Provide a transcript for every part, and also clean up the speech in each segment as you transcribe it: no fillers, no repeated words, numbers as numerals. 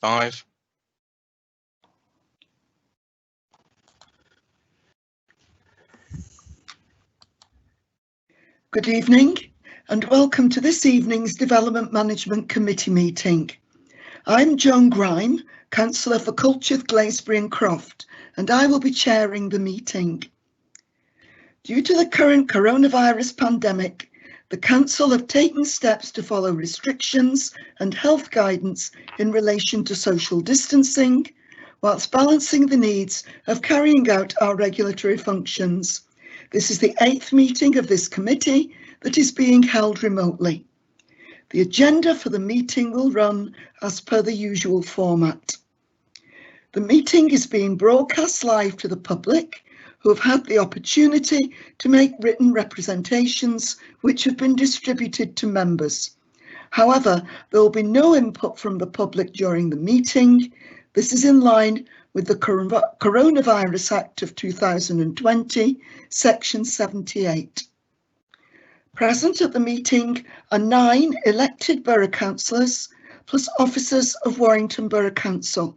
5. Good evening and welcome to this evening's Development Management Committee meeting. I'm Joan Grime, Councillor for Culcheth, Glaisbury and Croft, and I will be chairing the meeting. Due to the current coronavirus pandemic, the Council have taken steps to follow restrictions and health guidance in relation to social distancing, whilst balancing the needs of carrying out our regulatory functions. This is the 8th meeting of this committee that is being held remotely. The agenda for the meeting will run as per the usual format. The meeting is being broadcast live to the public, who have had the opportunity to make written representations which have been distributed to members. However, there will be no input from the public during the meeting. This is in line with the Coronavirus Act of 2020, Section 78. Present at the meeting are 9 elected Borough Councillors plus officers of Warrington Borough Council.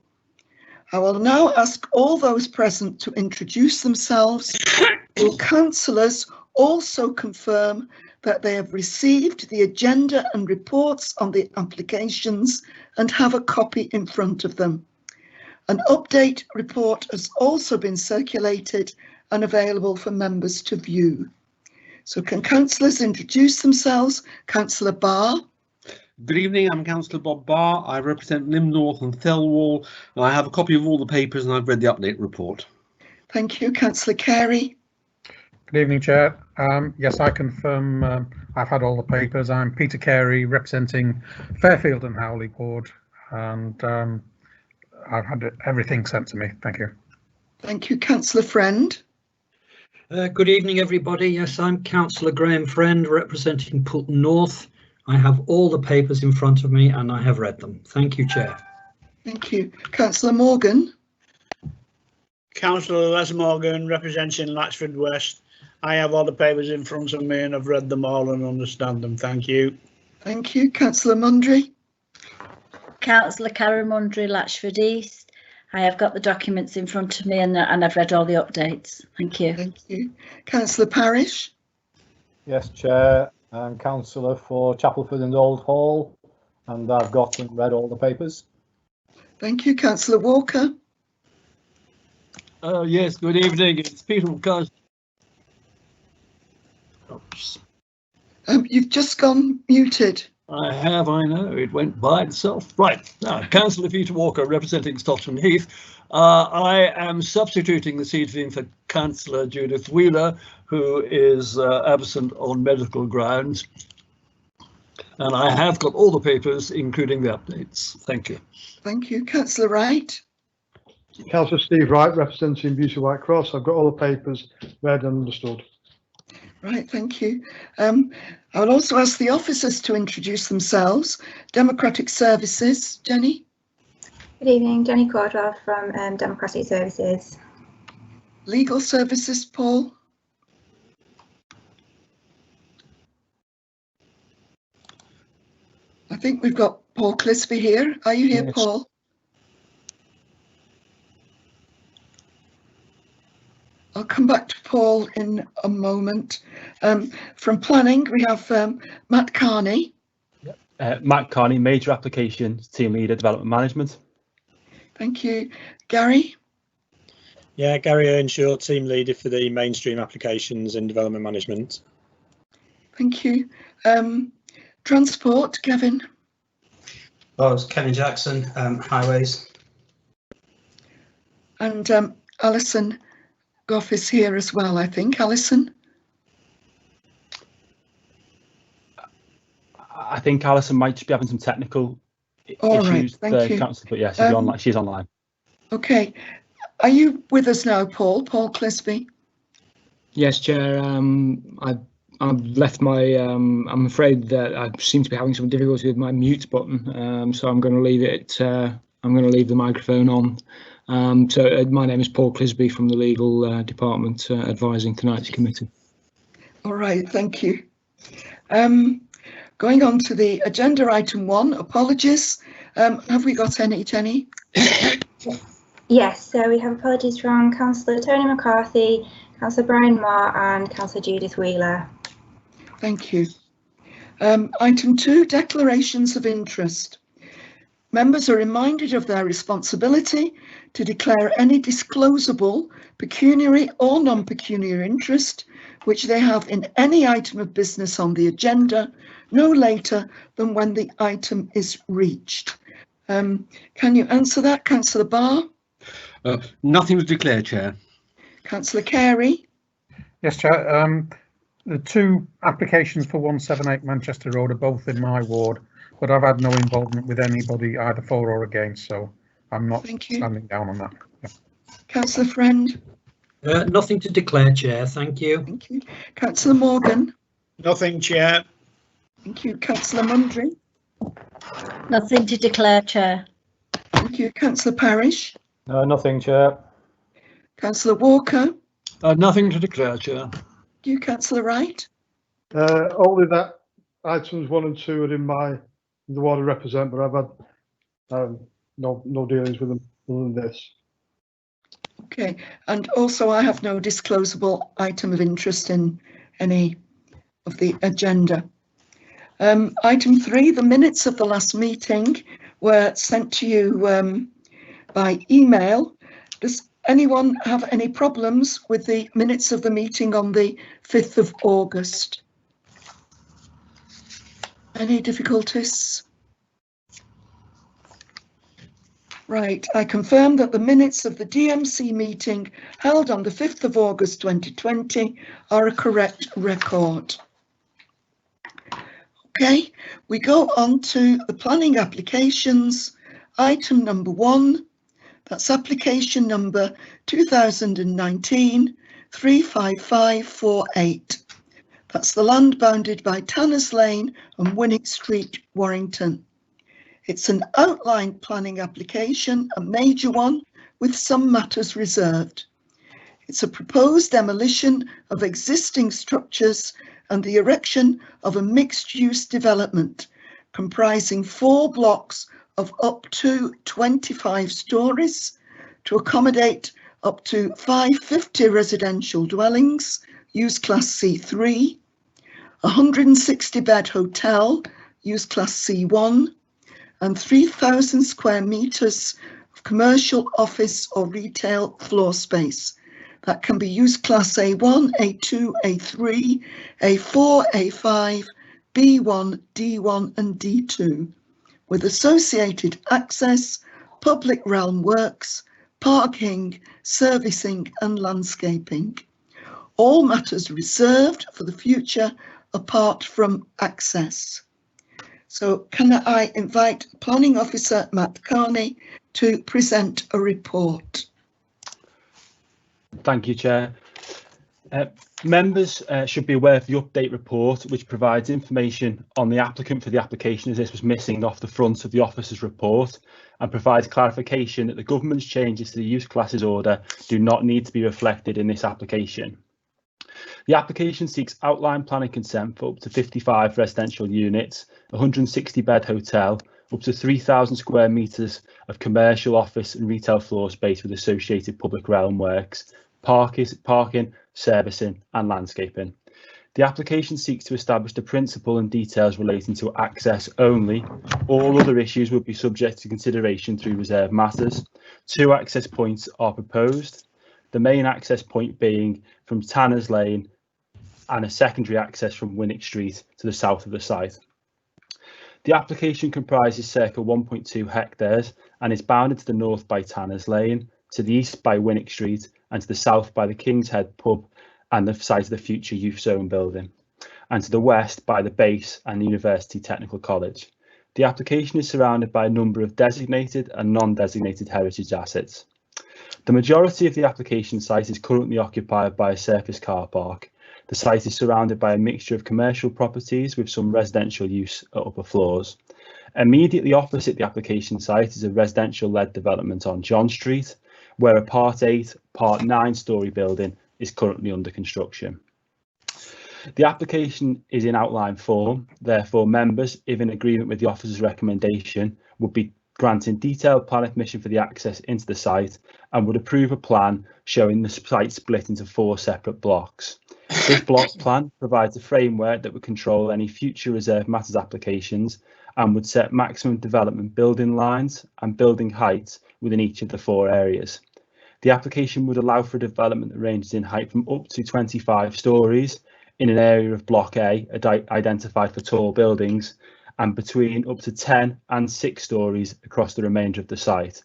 I will now ask all those present to introduce themselves. Will councillors also confirm that they have received the agenda and reports on the applications and have a copy in front of them? An update report has also been circulated and available for members to view. So can councillors introduce themselves? Councillor Barr. Good evening, I'm Councillor Bob Barr. I represent Nym North and Thelwall, and I have a copy of all the papers and I've read the update report. Thank you. Councillor Carey. Good evening, Chair. Yes, I confirm I've had all the papers. I'm Peter Carey, representing Fairfield and Howley Ward, and I've had everything sent to me. Thank you. Thank you. Councillor Friend. Good evening, everybody. Yes, I'm Councillor Graham Friend, representing Pulton North. I have all the papers in front of me and I have read them. Thank you, Chair. Thank you. Councillor Morgan. Councillor Les Morgan, representing Latchford West. I have all the papers in front of me and I've read them all and understand them. Thank you. Thank you. Councillor Mundry. Councillor Karen Mundry, Latchford East. I have got the documents in front of me and I've read all the updates. Thank you. Thank you. Councillor Parish. Yes, Chair. I'm Councillor for Chapelford and Old Hall, and I've got and read all the papers. Thank you. Councillor Walker. Yes, good evening. It's Peter McCarthy. You've just gone muted. I have, I know, it went by itself. Right, now, Councillor Peter Walker, representing Stockton Heath. I am substituting this evening for Councillor Judith Wheeler, who is absent on medical grounds. And I have got all the papers, including the updates. Thank you. Thank you. Councillor Wright. Councillor Steve Wright, representing Beauty White Cross. I've got all the papers read and understood. Right, thank you. I will also ask the officers to introduce themselves. Democratic Services, Jenny. Good evening, Jenny Cordwell from Democratic Services. Legal Services, Paul. I think we've got Paul Clisby here. Are you here, yes. Paul? I'll come back to Paul in a moment. From planning, we have Matt Carney. Matt Carney, Major Applications, Team Leader, Development Management. Thank you. Gary? Yeah, Gary Earnshaw, Team Leader for the Mainstream Applications and Development Management. Thank you. Transport, Kevin? Well, it's Kevin Jackson, Highways. And Alison Goff is here as well, I think. Alison? I think Alison might just be having some technical issues. Thank you. Council, but yes, she's online. Okay. Are you with us now, Paul? Paul Clisby? Yes, Chair. I've left my. I'm afraid that I seem to be having some difficulty with my mute button, so I'm going to leave it. I'm going to leave the microphone on. My name is Paul Clisby from the Legal Department, advising tonight's committee. All right, thank you. Going on to the agenda item 1, apologies. Have we got any, Jenny? Yes, so we have apologies from Councillor Tony McCarthy, Councillor Brian Moore and Councillor Judith Wheeler. Thank you. Item 2, declarations of interest. Members are reminded of their responsibility to declare any disclosable pecuniary or non-pecuniary interest which they have in any item of business on the agenda no later than when the item is reached. Can you answer that, Councillor Barr? Nothing to declare, Chair. Councillor Carey? Yes, Chair. The 2 applications for 178 Manchester Road are both in my ward, but I've had no involvement with anybody either for or against, so I'm not standing down on that. Yeah. Councillor Friend? Nothing to declare, Chair. Thank you. Thank you. Councillor Morgan? Nothing, Chair. Thank you. Councillor Mundry? Nothing to declare, Chair. Thank you. Councillor Parish? Nothing, Chair. Councillor Walker? Nothing to declare, Chair. Thank you. Councillor Wright? Only that items 1 and 2 are the ward I represent, but I've had no dealings with them other than this. Okay, and also I have no disclosable item of interest in any of the agenda. Item 3, the minutes of the last meeting were sent to you by email. Does anyone have any problems with the minutes of the meeting on the 5th of August? Any difficulties? Right, I confirm that the minutes of the DMC meeting held on the 5th of August 2020 are a correct record. Okay, we go on to the planning applications. Item number 1, that's application number 2019-35548. That's the land bounded by Tanners Lane and Winnick Street, Warrington. It's an outline planning application, a major one, with some matters reserved. It's a proposed demolition of existing structures and the erection of a mixed-use development comprising 4 blocks of up to 25 stories to accommodate up to 550 residential dwellings, use class C3, 160-bed hotel, use class C1, and 3,000 square metres of commercial, office or retail floor space that can be used class A1, A2, A3, A4, A5, B1, D1 and D2 with associated access, public realm works, parking, servicing and landscaping. All matters reserved for the future apart from access. So can I invite Planning Officer Matt Carney to present a report? Thank you, Chair. Members should be aware of the update report, which provides information on the applicant for the application, as this was missing off the front of the officer's report, and provides clarification that the government's changes to the use classes order do not need to be reflected in this application. The application seeks outline planning consent for up to 55 residential units, a 160-bed hotel, up to 3,000 square metres of commercial, office and retail floor space with associated public realm works, parking, servicing and landscaping. The application seeks to establish the principle and details relating to access only. All other issues would be subject to consideration through reserved matters. 2 access points are proposed, the main access point being from Tanners Lane and a secondary access from Winnick Street to the south of the site. The application comprises circa 1.2 hectares and is bounded to the north by Tanners Lane, to the east by Winnick Street and to the south by the King's Head pub and the site of the future youth zone building, and to the west by the base and the University Technical College. The application is surrounded by a number of designated and non-designated heritage assets. The majority of the application site is currently occupied by a surface car park. The site is surrounded by a mixture of commercial properties with some residential use at upper floors. Immediately opposite the application site is a residential-led development on John Street, where a Part 8, Part 9-storey building is currently under construction. The application is in outline form, therefore members, if in agreement with the officer's recommendation, would be granting detailed planning permission for the access into the site, and would approve a plan showing the site split into 4 separate blocks. This block plan provides a framework that would control any future reserved matters applications and would set maximum development building lines and building heights within each of the 4 areas. The application would allow for development that ranges in height from up to 25 stories in an area of Block A identified for tall buildings, and between up to 10 and 6 stories across the remainder of the site.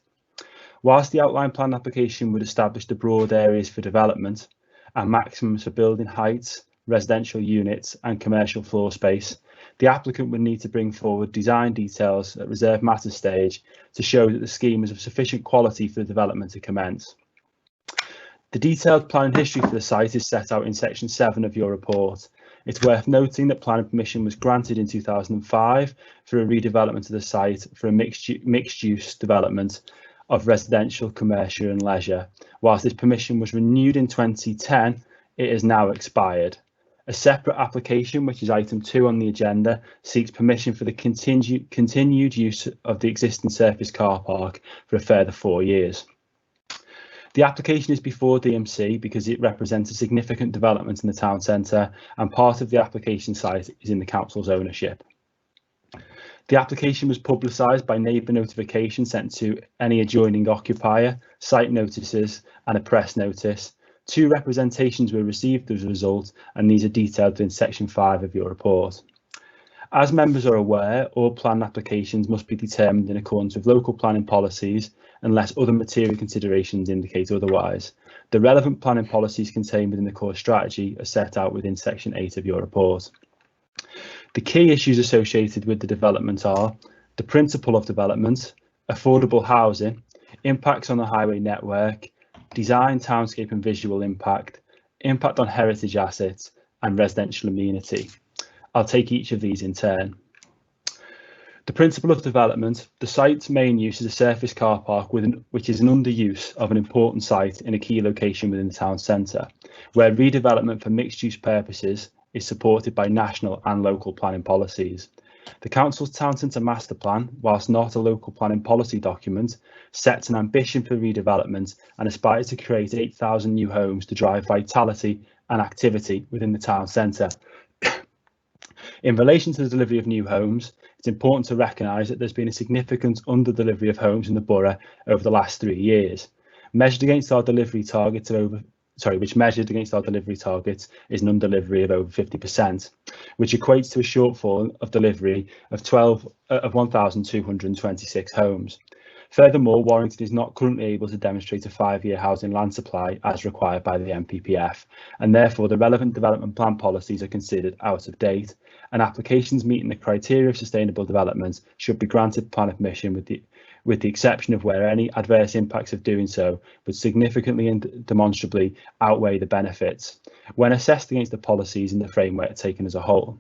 Whilst the outline plan application would establish the broad areas for development and maximums for building heights, residential units and commercial floor space, the applicant would need to bring forward design details at reserved matters stage to show that the scheme is of sufficient quality for the development to commence. The detailed planning history for the site is set out in section 7 of your report. It's worth noting that planning permission was granted in 2005 for a redevelopment of the site for a mixed use development of residential, commercial and leisure. Whilst this permission was renewed in 2010, it has now expired. A separate application, which is item 2 on the agenda, seeks permission for the continued use of the existing surface car park for a further 4 years. The application is before DMC because it represents a significant development in the town centre, and part of the application site is in the council's ownership. The application was publicised by neighbour notification sent to any adjoining occupier, site notices and a press notice. 2 representations were received as a result, and these are detailed in section 5 of your report. As members are aware, all plan applications must be determined in accordance with local planning policies unless other material considerations indicate otherwise. The relevant planning policies contained within the core strategy are set out within section 8 of your report. The key issues associated with the development are the principle of development, affordable housing, impacts on the highway network, design, townscape and visual impact, impact on heritage assets and residential amenity. I'll take each of these in turn. The principle of development, the site's main use is a surface car park which is an underuse of an important site in a key location within the town centre, where redevelopment for mixed use purposes is supported by national and local planning policies. The council's town centre master plan, whilst not a local planning policy document, sets an ambition for redevelopment and aspires to create 8,000 new homes to drive vitality and activity within the town centre. In relation to the delivery of new homes, it's important to recognise that there's been a significant under-delivery of homes in the borough over the last 3 years. Measured against our delivery targets which measured against our delivery targets is an under-delivery of over 50%, which equates to a shortfall of delivery of 1,226 homes. Furthermore, Warrington is not currently able to demonstrate a 5-year housing land supply as required by the NPPF, and therefore the relevant development plan policies are considered out of date, and applications meeting the criteria of sustainable development should be granted planning permission with the exception of where any adverse impacts of doing so would significantly and demonstrably outweigh the benefits when assessed against the policies in the framework taken as a whole.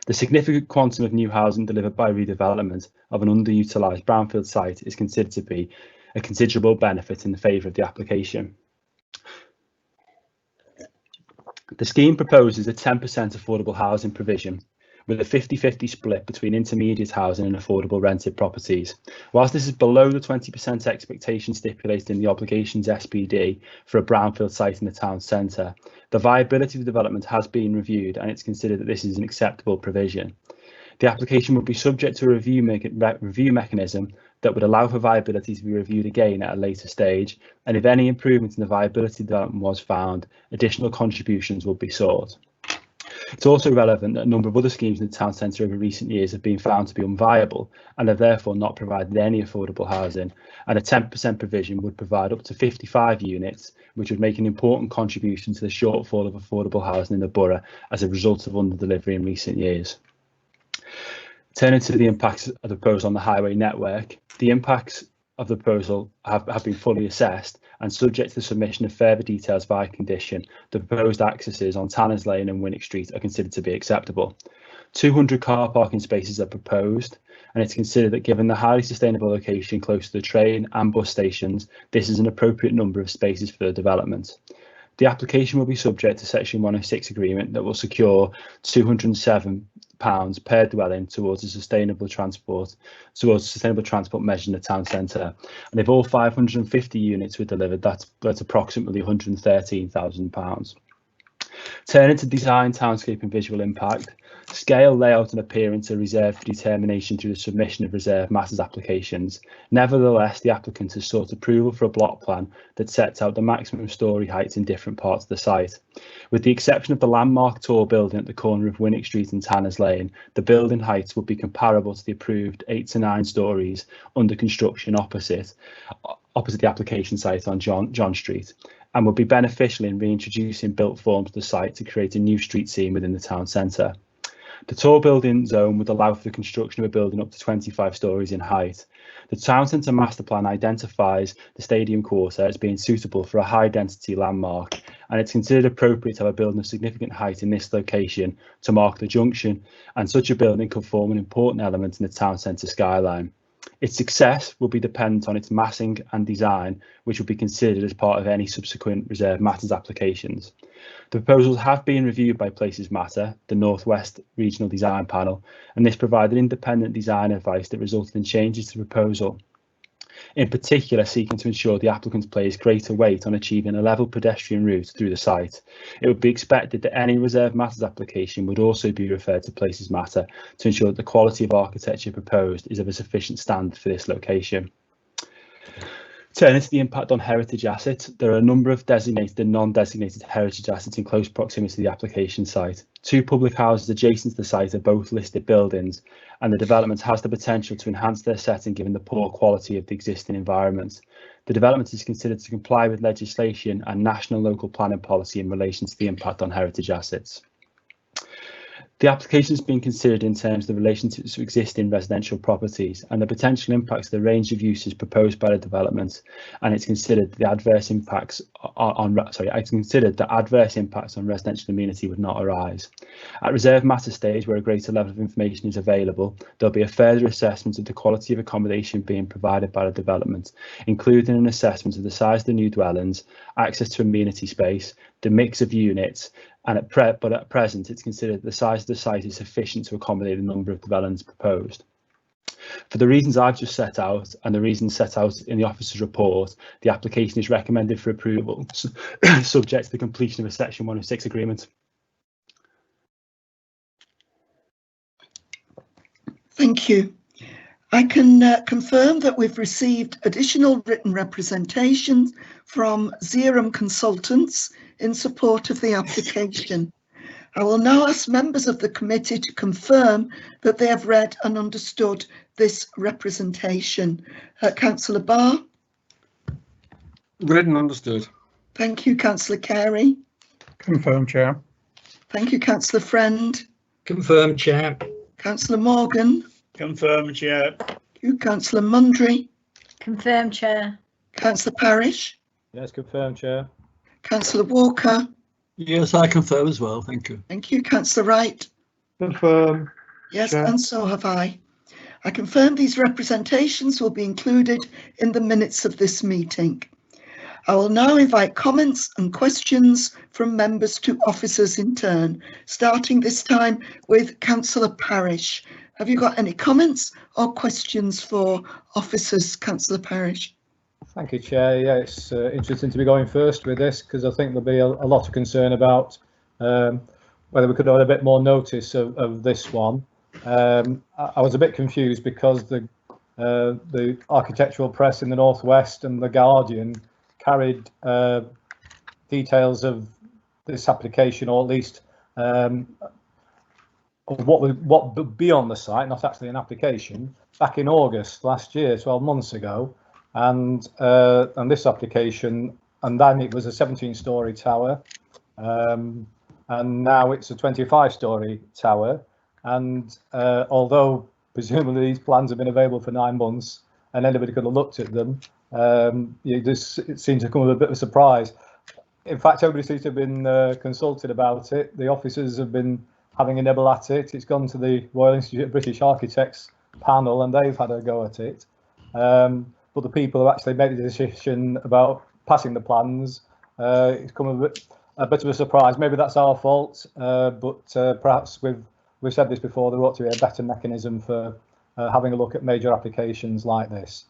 The significant quantum of new housing delivered by redevelopment of an underutilised brownfield site is considered to be a considerable benefit in the favour of the application. The scheme proposes a 10% affordable housing provision with a 50-50 split between intermediate housing and affordable rented properties. Whilst this is below the 20% expectation stipulated in the obligations SPD for a brownfield site in the town centre, the viability of the development has been reviewed and it's considered that this is an acceptable provision. The application would be subject to a review mechanism that would allow for viability to be reviewed again at a later stage, and if any improvement in the viability of the development was found, additional contributions will be sought. It's also relevant that a number of other schemes in the town centre over recent years have been found to be unviable and have therefore not provided any affordable housing, and a 10% provision would provide up to 55 units, which would make an important contribution to the shortfall of affordable housing in the borough as a result of under-delivery in recent years. Turning to the impacts of the proposal on the highway network, the impacts of the proposal have been fully assessed, and subject to the submission of further details via condition, the proposed accesses on Tanners Lane and Winnick Street are considered to be acceptable. 200 car parking spaces are proposed, and it's considered that given the highly sustainable location close to the train and bus stations, this is an appropriate number of spaces for the development. The application will be subject to Section 106 agreement that will secure 207 per dwelling towards sustainable transport measure in the town centre. And if all 550 units were delivered, that's approximately £113,000. Turning to design, townscape and visual impact, scale, layout and appearance are reserved for determination through the submission of reserved matters applications. Nevertheless, the applicant has sought approval for a block plan that sets out the maximum storey heights in different parts of the site. With the exception of the landmark tall building at the corner of Winnick Street and Tanners Lane, the building heights would be comparable to the approved 8 to 9 storeys under construction opposite the application site on John Street, and would be beneficial in reintroducing built form to the site to create a new street scene within the town centre. The tall building zone would allow for the construction of a building up to 25 storeys in height. The town centre master plan identifies the stadium quarter as being suitable for a high density landmark, and it's considered appropriate to have a building of significant height in this location to mark the junction, and such a building could form an important element in the town centre skyline. Its success will be dependent on its massing and design, which will be considered as part of any subsequent reserved matters applications. The proposals have been reviewed by Places Matter, the North West Regional Design Panel, and this provided independent design advice that resulted in changes to the proposal, in particular seeking to ensure the applicants place greater weight on achieving a level pedestrian route through the site. It would be expected that any reserved matters application would also be referred to Places Matter to ensure that the quality of architecture proposed is of a sufficient standard for this location. Turning to the impact on heritage assets, there are a number of designated and non-designated heritage assets in close proximity to the application site. 2 public houses adjacent to the site are both listed buildings, and the development has the potential to enhance their setting given the poor quality of the existing environment. The development is considered to comply with legislation and national and local planning policy in relation to the impact on heritage assets. The application has been considered in terms of the relationships to existing residential properties and the potential impacts of the range of uses proposed by the development, and it's considered the adverse impacts on residential amenity would not arise. At reserved matter stage, where a greater level of information is available, there'll be a further assessment of the quality of accommodation being provided by the development, including an assessment of the size of the new dwellings, access to amenity space, the mix of units, and at present it's considered the size of the site is sufficient to accommodate the number of dwellings proposed. For the reasons I've just set out and the reasons set out in the officer's report, the application is recommended for approval, subject to the completion of a Section 106 agreement. Thank you. I can confirm that we've received additional written representation from Xerum Consultants in support of the application. I will now ask members of the committee to confirm that they have read and understood this representation. Councillor Barr. Read and understood. Thank you, Councillor Carey. Confirm, Chair. Thank you, Councillor Friend. Confirm, Chair. Councillor Morgan. Confirm, Chair. Thank you, Councillor Mundry. Confirm, Chair. Councillor Parish. Yes, confirmed, Chair. Councillor Walker. Yes, I confirm as well. Thank you. Thank you, Councillor Wright. Confirm. Yes, Chair. and so have I. I confirm these representations will be included in the minutes of this meeting. I will now invite comments and questions from members to officers in turn, starting this time with Councillor Parish. Have you got any comments or questions for officers, Councillor Parish? Thank you, Chair. Yeah, it's interesting to be going first with this because I think there'll be a lot of concern about whether we could have a bit more notice of this one. I was a bit confused because the architectural press in the Northwest and the Guardian carried details of this application, or at least of what would be on the site, not actually an application, back in August last year, 12 months ago. And this application, and then it was a 17-storey tower, and now it's a 25-storey tower. And although presumably these plans have been available for 9 months and anybody could have looked at them, it seems to come with a bit of a surprise. In fact, everybody seems to have been consulted about it. The officers have been having a nibble at it. It's gone to the Royal Institute of British Architects panel and they've had a go at it. But the people who actually made the decision about passing the plans, it's come a bit of a surprise. Maybe that's our fault, but perhaps we've we've said this before, there ought to be a better mechanism for having a look at major applications like this.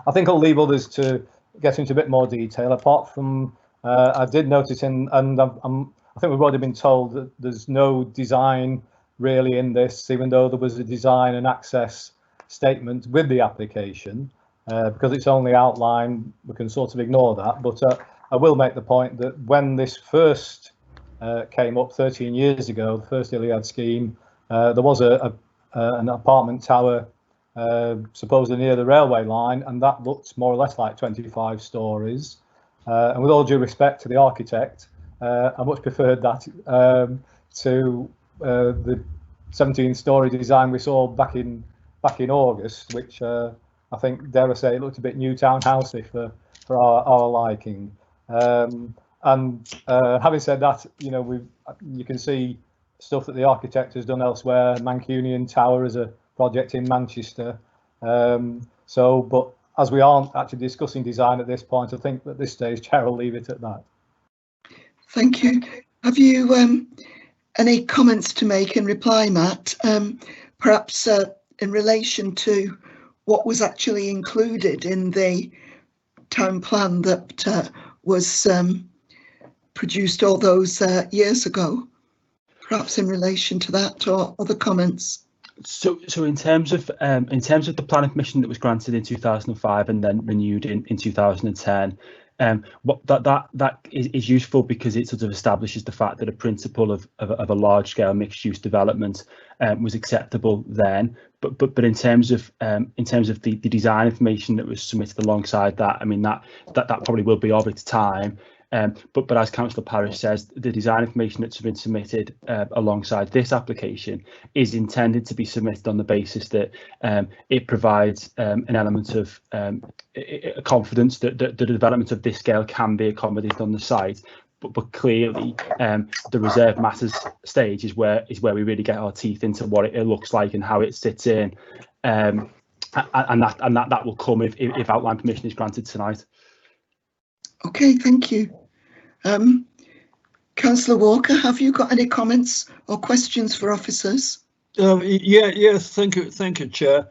I think I'll leave others to get into a bit more detail. Apart from, I did notice I think we've already been told that there's no design really in this, even though there was a design and access statement with the application. Because it's only outline, we can sort of ignore that. But I will make the point that when this first came up 13 years ago, the first Iliad scheme, there was an apartment tower supposedly near the railway line, and that looked more or less like 25 stories. And with all due respect to the architect, I much preferred that to the 17-story design we saw back in August, which I think, dare I say, it looked a bit new townhousey for our liking. And having said that, you know, you can see stuff that the architect has done elsewhere. Mancunian Tower is a project in Manchester. But as we aren't actually discussing design at this point, I think at this stage, Chair, will leave it at that. Thank you. Have you any comments to make in reply, Matt? Perhaps in relation to what was actually included in the town plan that was produced all those years ago, perhaps in relation to that or other comments. So in terms of the planning permission that was granted in 2005 and then renewed in 2010, what that is useful because it sort of establishes the fact that a principle of a large scale mixed use development was acceptable then. But in terms of the design information that was submitted alongside that, I mean that probably will be of its time. But as Councillor Parrish says, the design information that's been submitted alongside this application is intended to be submitted on the basis that it provides an element of confidence that the development of this scale can be accommodated on the site. But clearly, the reserve matters stage is where we really get our teeth into what it looks like and how it sits in, and that will come if outline permission is granted tonight. Okay, thank you. Councillor Walker, have you got any comments or questions for officers? Yes, thank you, Chair.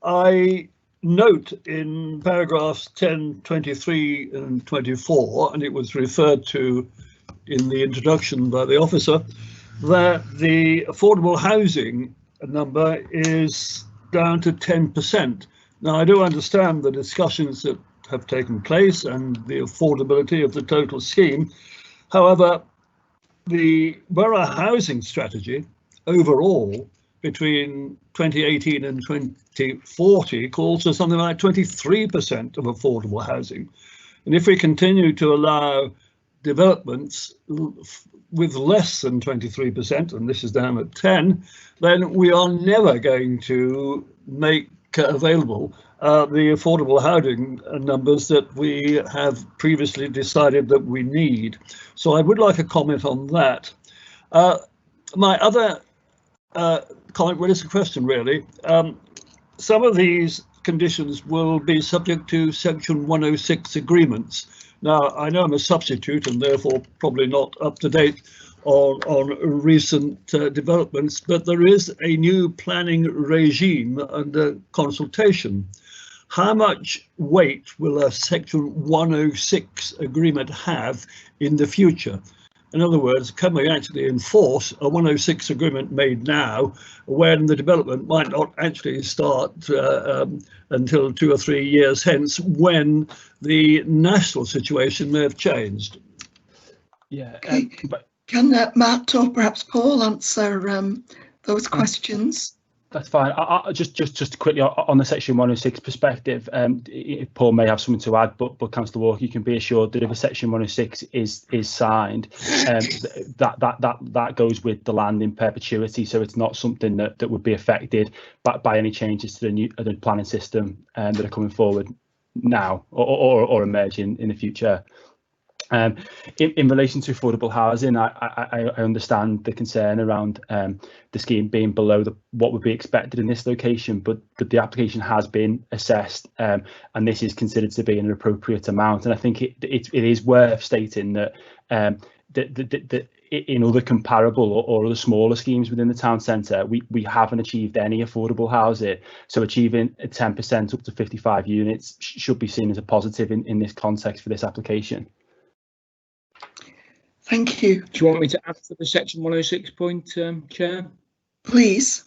I note in paragraphs 10, 23 and 24, and it was referred to in the introduction by the officer, that the affordable housing number is down to 10%. Now, I do understand the discussions that have taken place and the affordability of the total scheme. However, the borough housing strategy overall between 2018 and 2040 calls for something like 23% of affordable housing. And if we continue to allow developments with less than 23%, and this is down at 10, then we are never going to make available the affordable housing numbers that we have previously decided that we need. So I would like a comment on that. My other comment, well, it's a question really. Some of these conditions will be subject to Section 106 agreements. Now, I know I'm a substitute and therefore probably not up to date on recent developments, but there is a new planning regime under consultation. How much weight will a Section 106 agreement have in the future? In other words, can we actually enforce a 106 agreement made now when the development might not actually start until 2 or 3 years hence, when the national situation may have changed? Yeah. Okay. Can Matt or perhaps Paul answer those questions? That's fine. I just quickly on the Section 106 perspective, Paul may have something to add, but Councillor Walker, you can be assured that if a Section 106 is signed, that goes with the land in perpetuity. So it's not something that would be affected by any changes to the planning system that are coming forward now or emerging in the future. In relation to affordable housing, I understand the concern around the scheme being below what would be expected in this location, but the application has been assessed and this is considered to be an appropriate amount. And I think it is worth stating that in other comparable or other smaller schemes within the town centre, we haven't achieved any affordable housing. So achieving 10% up to 55 units should be seen as a positive in this context for this application. Thank you. Do you want me to add to the section 106 point, Chair? Please.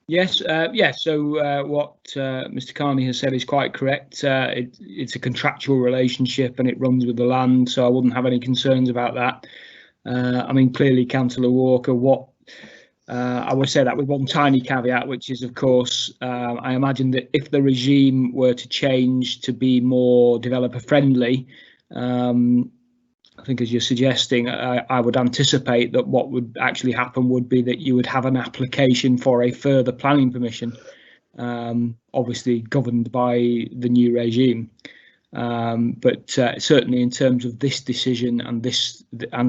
Yes, so what Mr. Carney has said is quite correct. It's a contractual relationship and it runs with the land, so I wouldn't have any concerns about that. I mean, clearly, Councillor Walker, I would say that with one tiny caveat, which is, of course, I imagine that if the regime were to change to be more developer friendly, I think, as you're suggesting, I would anticipate that what would actually happen would be that you would have an application for a further planning permission, obviously governed by the new regime. But certainly in terms of this decision and the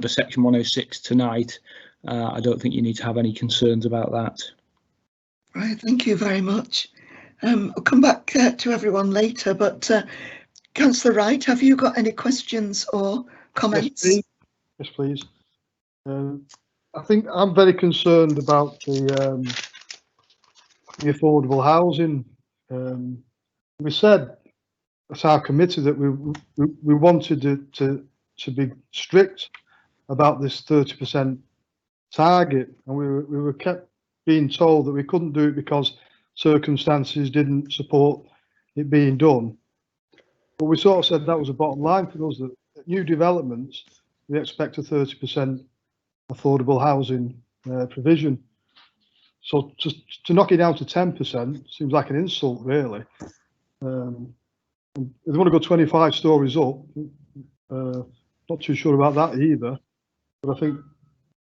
section 106 tonight, I don't think you need to have any concerns about that. Right, thank you very much. I'll come back to everyone later, but Councillor Wright, have you got any questions or comments? Yes, please. I think I'm very concerned about the affordable housing. We said as our committee that we wanted it to be strict about this 30% target, and we were kept being told that we couldn't do it because circumstances didn't support it being done. But we sort of said that was a bottom line for us, that new developments, we expect a 30% affordable housing provision. So to knock it down to 10% seems like an insult, really. If they want to go 25 stories up, not too sure about that either. But I think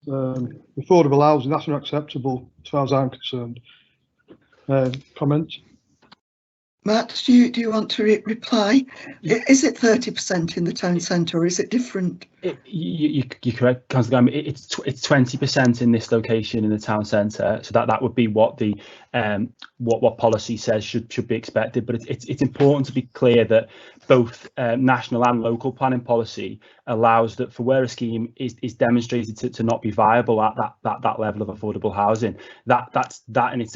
affordable housing, that's not acceptable as far as I'm concerned. Comment? Matt, do you want to reply? Is it 30% in the town centre, or is it different? You're correct, Councillor Graham. It's 20% in this location in the town centre, so that would be what the what policy says should be expected. But it's important to be clear that both national and local planning policy allows that for where a scheme is demonstrated to not be viable at that level of affordable housing, that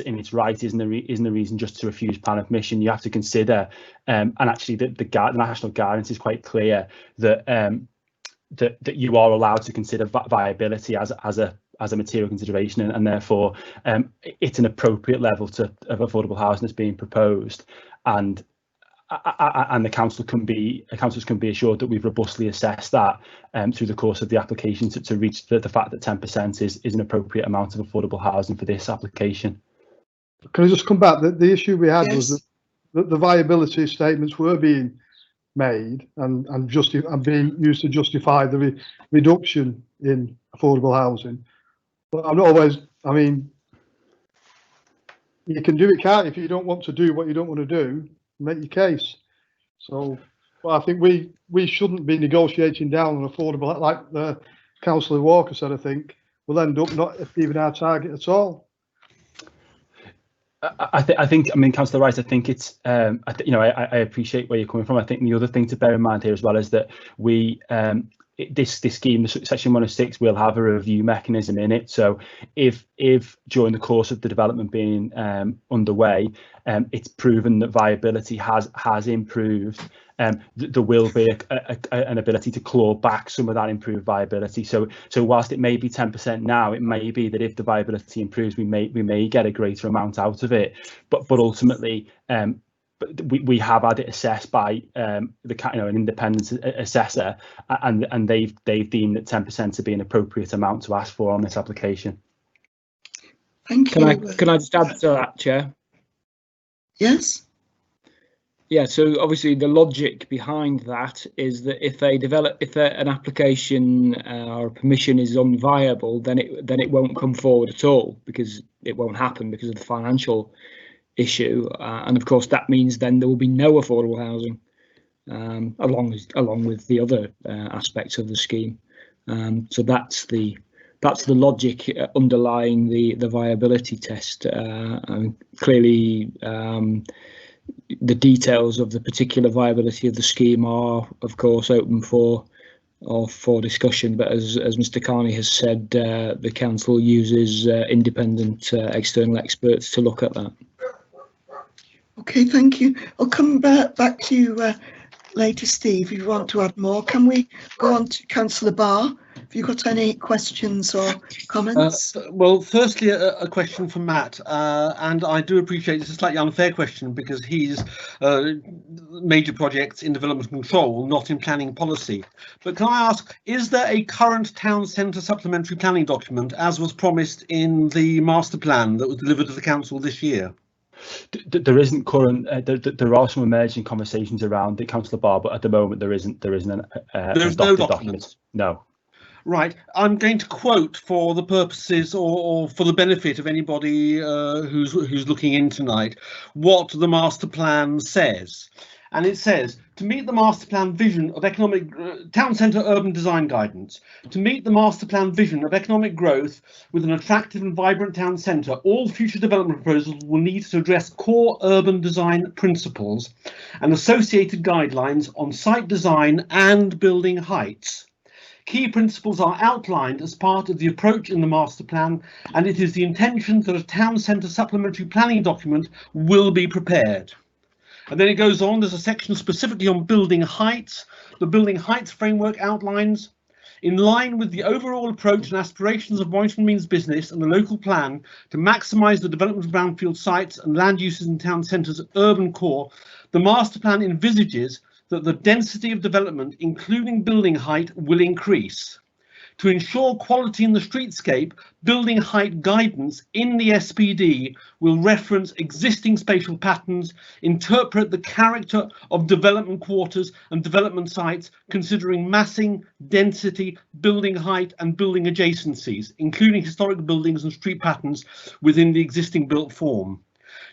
in its right isn't a reason just to refuse planning permission. You have to consider, and actually the national guidance is quite clear that that you are allowed to consider viability as a material consideration, and therefore it's an appropriate level of affordable housing that's being proposed, and the councillors can be assured that we've robustly assessed that through the course of the application to reach the fact that 10% is an appropriate amount of affordable housing for this application. Can I just come back? The issue we had was that the viability statements were being made and being used to justify the reduction in affordable housing. But I'm not always, I mean, you can do it, can't you? If you don't want to do what you don't want to do, make your case. So well, I think we shouldn't be negotiating down on affordable, like the Councillor Walker said. I think we'll end up not achieving our target at all. I mean, Councillor Rice, I think it's, I appreciate where you're coming from. I think the other thing to bear in mind here as well is that this scheme, section 106, will have a review mechanism in it. So if during the course of the development being underway, it's proven that viability has improved, there will be an ability to claw back some of that improved viability. So whilst it may be 10% now, it may be that if the viability improves, we may get a greater amount out of it. But ultimately, we have had it assessed by an independent assessor, and they've deemed that 10% to be an appropriate amount to ask for on this application. Thank you. Can I just add to that, Chair? Yes. Yeah, so obviously the logic behind that is that if an application or a permission is unviable, then it won't come forward at all, because it won't happen because of the financial issue, and of course that means then there will be no affordable housing, along with the other aspects of the scheme. So that's the logic underlying the viability test. Clearly, the details of the particular viability of the scheme are, of course, open for for discussion. But as Mr. Carney has said, the council uses independent external experts to look at that. Okay, thank you. I'll come back to you later, Steve, if you want to add more. Can we go on to Councillor Barr? Have you got any questions or comments? Well, firstly, a question for Matt, and I do appreciate it's a slightly unfair question because he's major projects in development control, not in planning policy. But can I ask, is there a current town centre supplementary planning document as was promised in the master plan that was delivered to the council this year? There isn't current. There are some emerging conversations around it, Councillor Barr, but at the moment there isn't. There's no document. No. Right, I'm going to quote for the purposes or for the benefit of anybody who's looking in tonight what the master plan says. And it says, to meet the master plan vision of economic town centre urban design guidance, to meet the master plan vision of economic growth with an attractive and vibrant town centre, all future development proposals will need to address core urban design principles and associated guidelines on site design and building heights. Key principles are outlined as part of the approach in the master plan, and it is the intention that a town centre supplementary planning document will be prepared. And then it goes on, there's a section specifically on building heights. The building heights framework outlines, in line with the overall approach and aspirations of Warrington Means Business and the local plan to maximise the development of brownfield sites and land uses in town centres' urban core, the master plan envisages that the density of development, including building height, will increase. To ensure quality in the streetscape, building height guidance in the SPD will reference existing spatial patterns, interpret the character of development quarters and development sites, considering massing, density, building height and building adjacencies, including historic buildings and street patterns within the existing built form.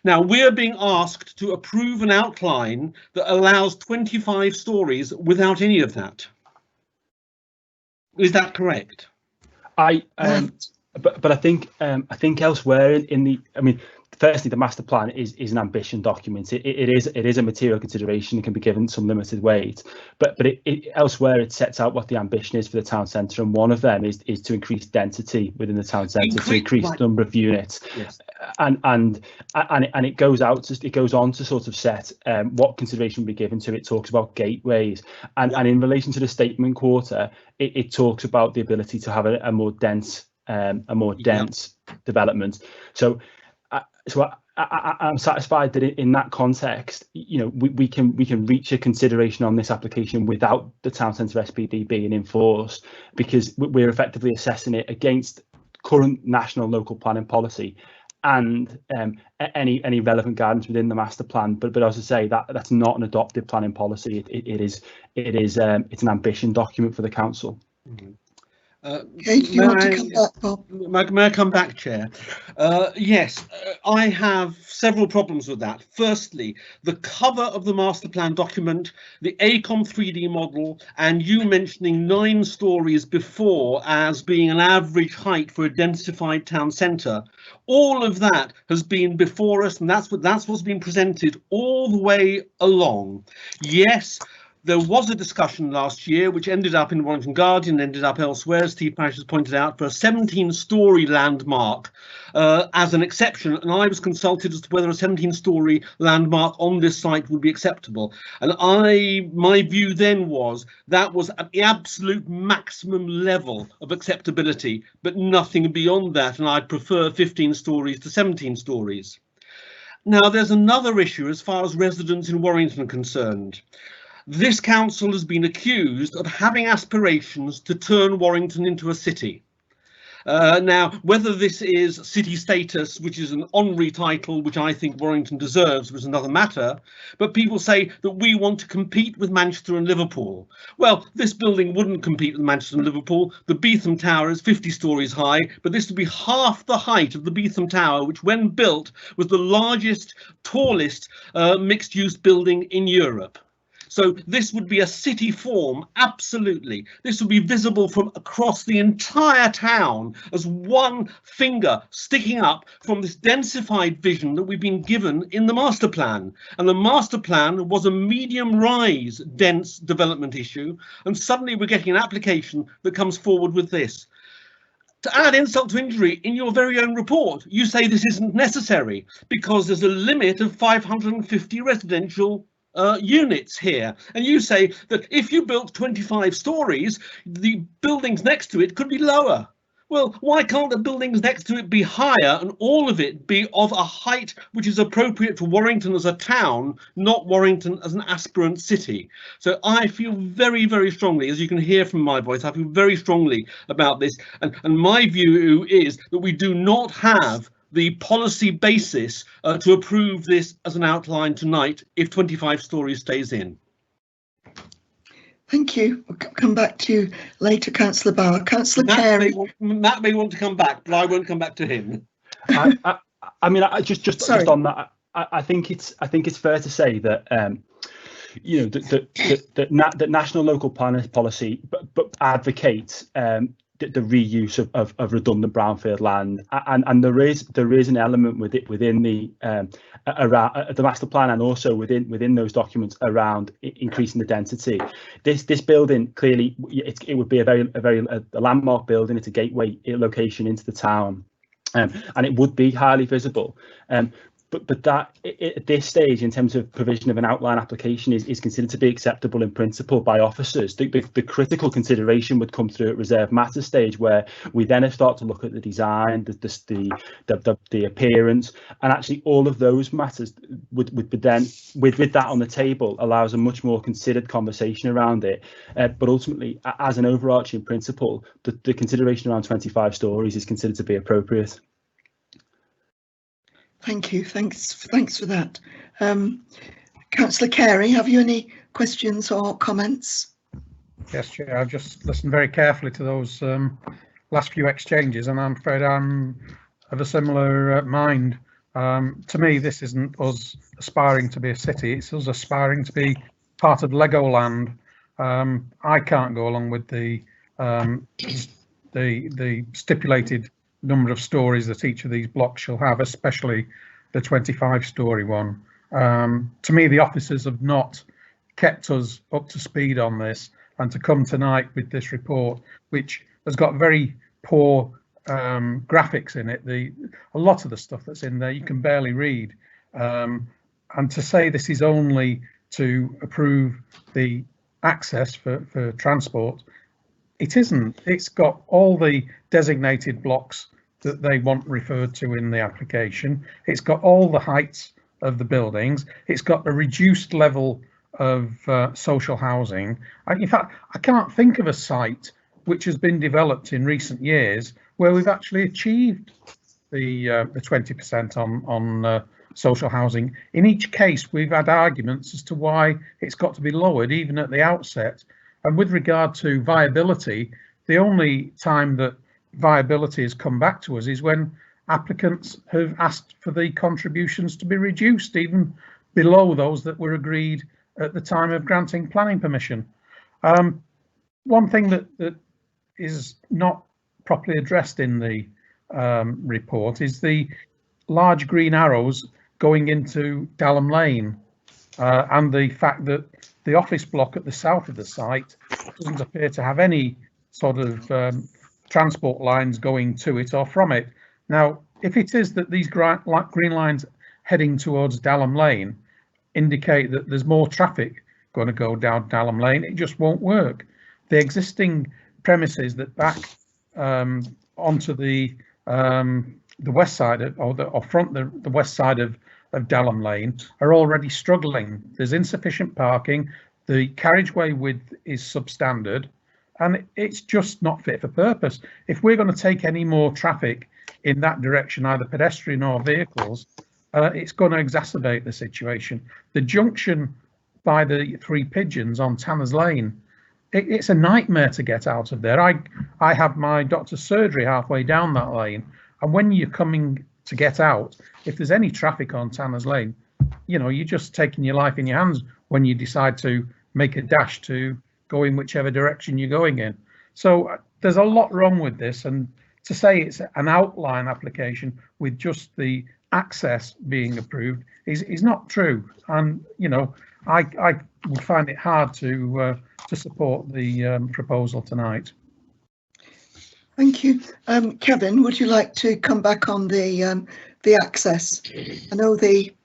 Now, we're being asked to approve an outline that allows 25 stories without any of that. Is that correct? But I think elsewhere in the, I mean, firstly, the master plan is an ambition document. It is a material consideration and can be given some limited weight. But elsewhere it sets out what the ambition is for the town centre, and one of them is to increase density within the town centre, to increase the number of units. Yes. And it goes on to sort of set what consideration will be given to it. Talks about gateways, and in relation to the statement quarter, it talks about the ability to have a more dense development. So I'm satisfied that in that context, you know, we can reach a consideration on this application without the town centre SPD being enforced, because we're effectively assessing it against current national local planning policy and any relevant guidance within the master plan. But as I say, that's not an adopted planning policy. It's an ambition document for the council. Mm-hmm. Okay, do you want to come back, Bob? May I come back, Chair? Yes, I have several problems with that. Firstly, the cover of the master plan document, the ACOM 3D model, and you mentioning 9 stories before as being an average height for a densified town centre. All of that has been before us, and that's what's been presented all the way along. Yes, there was a discussion last year which ended up in Warrington Guardian, ended up elsewhere, as Steve Parish has pointed out, for a 17-storey landmark as an exception, and I was consulted as to whether a 17-storey landmark on this site would be acceptable. And my view then was that was at the absolute maximum level of acceptability, but nothing beyond that, and I'd prefer 15 stories to 17 stories. Now, there's another issue as far as residents in Warrington are concerned. This council has been accused of having aspirations to turn Warrington into a city. Now, whether this is city status, which is an honorary title, which I think Warrington deserves, was another matter, but people say that we want to compete with Manchester and Liverpool. Well, this building wouldn't compete with Manchester and Liverpool. The Beetham Tower is 50 stories high, but this would be half the height of the Beetham Tower, which when built was the largest, tallest mixed-use building in Europe. So this would be a city form, absolutely. This would be visible from across the entire town as one finger sticking up from this densified vision that we've been given in the master plan. And the master plan was a medium rise dense development issue, and suddenly we're getting an application that comes forward with this. To add insult to injury, in your very own report, you say this isn't necessary because there's a limit of 550 residential units here. And you say that if you built 25 stories, the buildings next to it could be lower. Well, why can't the buildings next to it be higher and all of it be of a height which is appropriate for Warrington as a town, not Warrington as an aspirant city? So I feel very, very strongly, as you can hear from my voice, I feel very strongly about this. And my view is that we do not have the policy basis to approve this as an outline tonight if 25 stories stays in. Thank you. We'll come back to you later, Councillor Barr. Councillor Carey. Matt may want to come back, but I won't come back to him. I mean, just on that, I think it's fair to say that you know that national local planning policy, but advocates the reuse of redundant brownfield land, and there is an element within the around the master plan and also within those documents around increasing the density. This building clearly it would be a landmark building. It's a gateway location into the town, and it would be highly visible. But that at this stage, in terms of provision of an outline application, is considered to be acceptable in principle by officers. The critical consideration would come through at reserve matters stage, where we then start to look at the design, the appearance, and actually all of those matters would be then with that on the table allows a much more considered conversation around it. But ultimately, as an overarching principle, the consideration around 25 stories is considered to be appropriate. Thank you. Thanks for that. Councillor Carey, have you any questions or comments? Yes, Chair. I've just listened very carefully to those last few exchanges, and I'm afraid I'm of a similar mind. To me, this isn't us aspiring to be a city; it's us aspiring to be part of Legoland. I can't go along with the stipulated number of stories that each of these blocks shall have, especially the 25-storey one. To me, the officers have not kept us up to speed on this, and to come tonight with this report, which has got very poor graphics in it, a lot of the stuff that's in there you can barely read, and to say this is only to approve the access for transport, it isn't. It's got all the designated blocks that they want referred to in the application. It's got all the heights of the buildings. It's got a reduced level of social housing. In fact, I can't think of a site which has been developed in recent years where we've actually achieved the 20% on social housing. In each case, we've had arguments as to why it's got to be lowered, even at the outset. And with regard to viability, the only time that viability has come back to us is when applicants have asked for the contributions to be reduced, even below those that were agreed at the time of granting planning permission. One thing that is not properly addressed in the report is the large green arrows going into Dalham Lane, and the fact that the office block at the south of the site doesn't appear to have any sort of transport lines going to it or from it. Now, if it is that these green lines heading towards Dalham Lane indicate that there's more traffic going to go down Dalham Lane, it just won't work. The existing premises that back onto the west side of, the west side of Dalham Lane are already struggling. There's insufficient parking, the carriageway width is substandard, and it's just not fit for purpose. If we're going to take any more traffic in that direction, either pedestrian or vehicles, it's going to exacerbate the situation. The junction by the Three Pigeons on Tanners Lane, it's a nightmare to get out of there. I have my doctor's surgery halfway down that lane, and when you're coming to get out, if there's any traffic on Tanners Lane, you know, you're just taking your life in your hands when you decide to make a dash to go in whichever direction you're going in. So there's a lot wrong with this, and to say it's an outline application with just the access being approved is not true. And you know, I would find it hard to support the proposal tonight. Thank you. Kevin, would you like to come back on the access? I know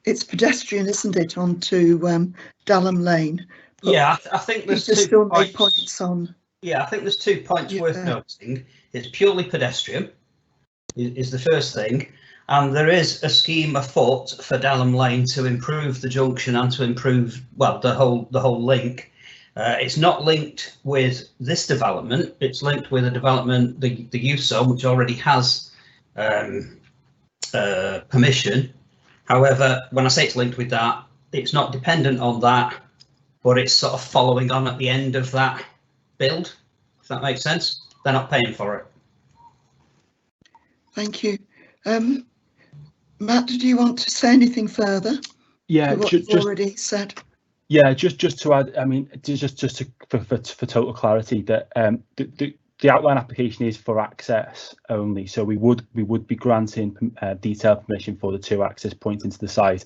it's pedestrian, isn't it, onto Dalham Lane? Yeah, I think there's two points on. Yeah, I think there's 2 points worth noting. It's purely pedestrian is the first thing, and there is a scheme afoot for Dalham Lane to improve the junction and to improve, well, the whole link. It's not linked with this development. It's linked with a development, the youth zone, which already has permission. However, when I say it's linked with that, it's not dependent on that, but it's sort of following on at the end of that build, if that makes sense. They're not paying for it. Thank you. Matt, do you want to say anything further? Yeah, what you've already said. Yeah, just to add, I mean, for total clarity, that the outline application is for access only, so we would be granting detailed permission for the 2 access points into the site,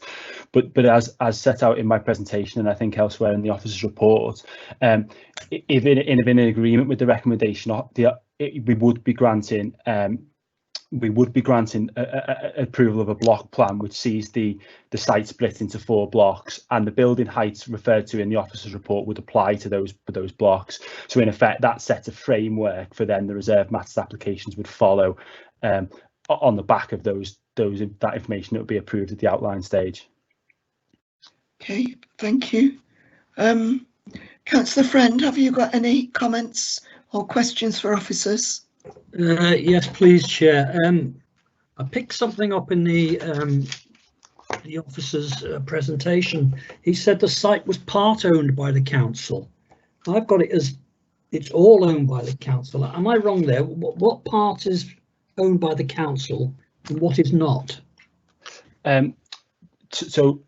but as set out in my presentation, and I think elsewhere in the officer's report, if in agreement with the recommendation, we would be granting approval of a block plan which sees the site split into 4 blocks, and the building heights referred to in the officer's report would apply to those blocks. So in effect, that set of framework for then the reserve matters applications would follow on the back of that information that would be approved at the outline stage. Okay, thank you. Councillor Friend, have you got any comments or questions for officers? Yes, please, Chair. I picked something up in the officer's presentation. He said the site was part owned by the council. I've got it as it's all owned by the council. Am I wrong there? What part is owned by the council and what is not? So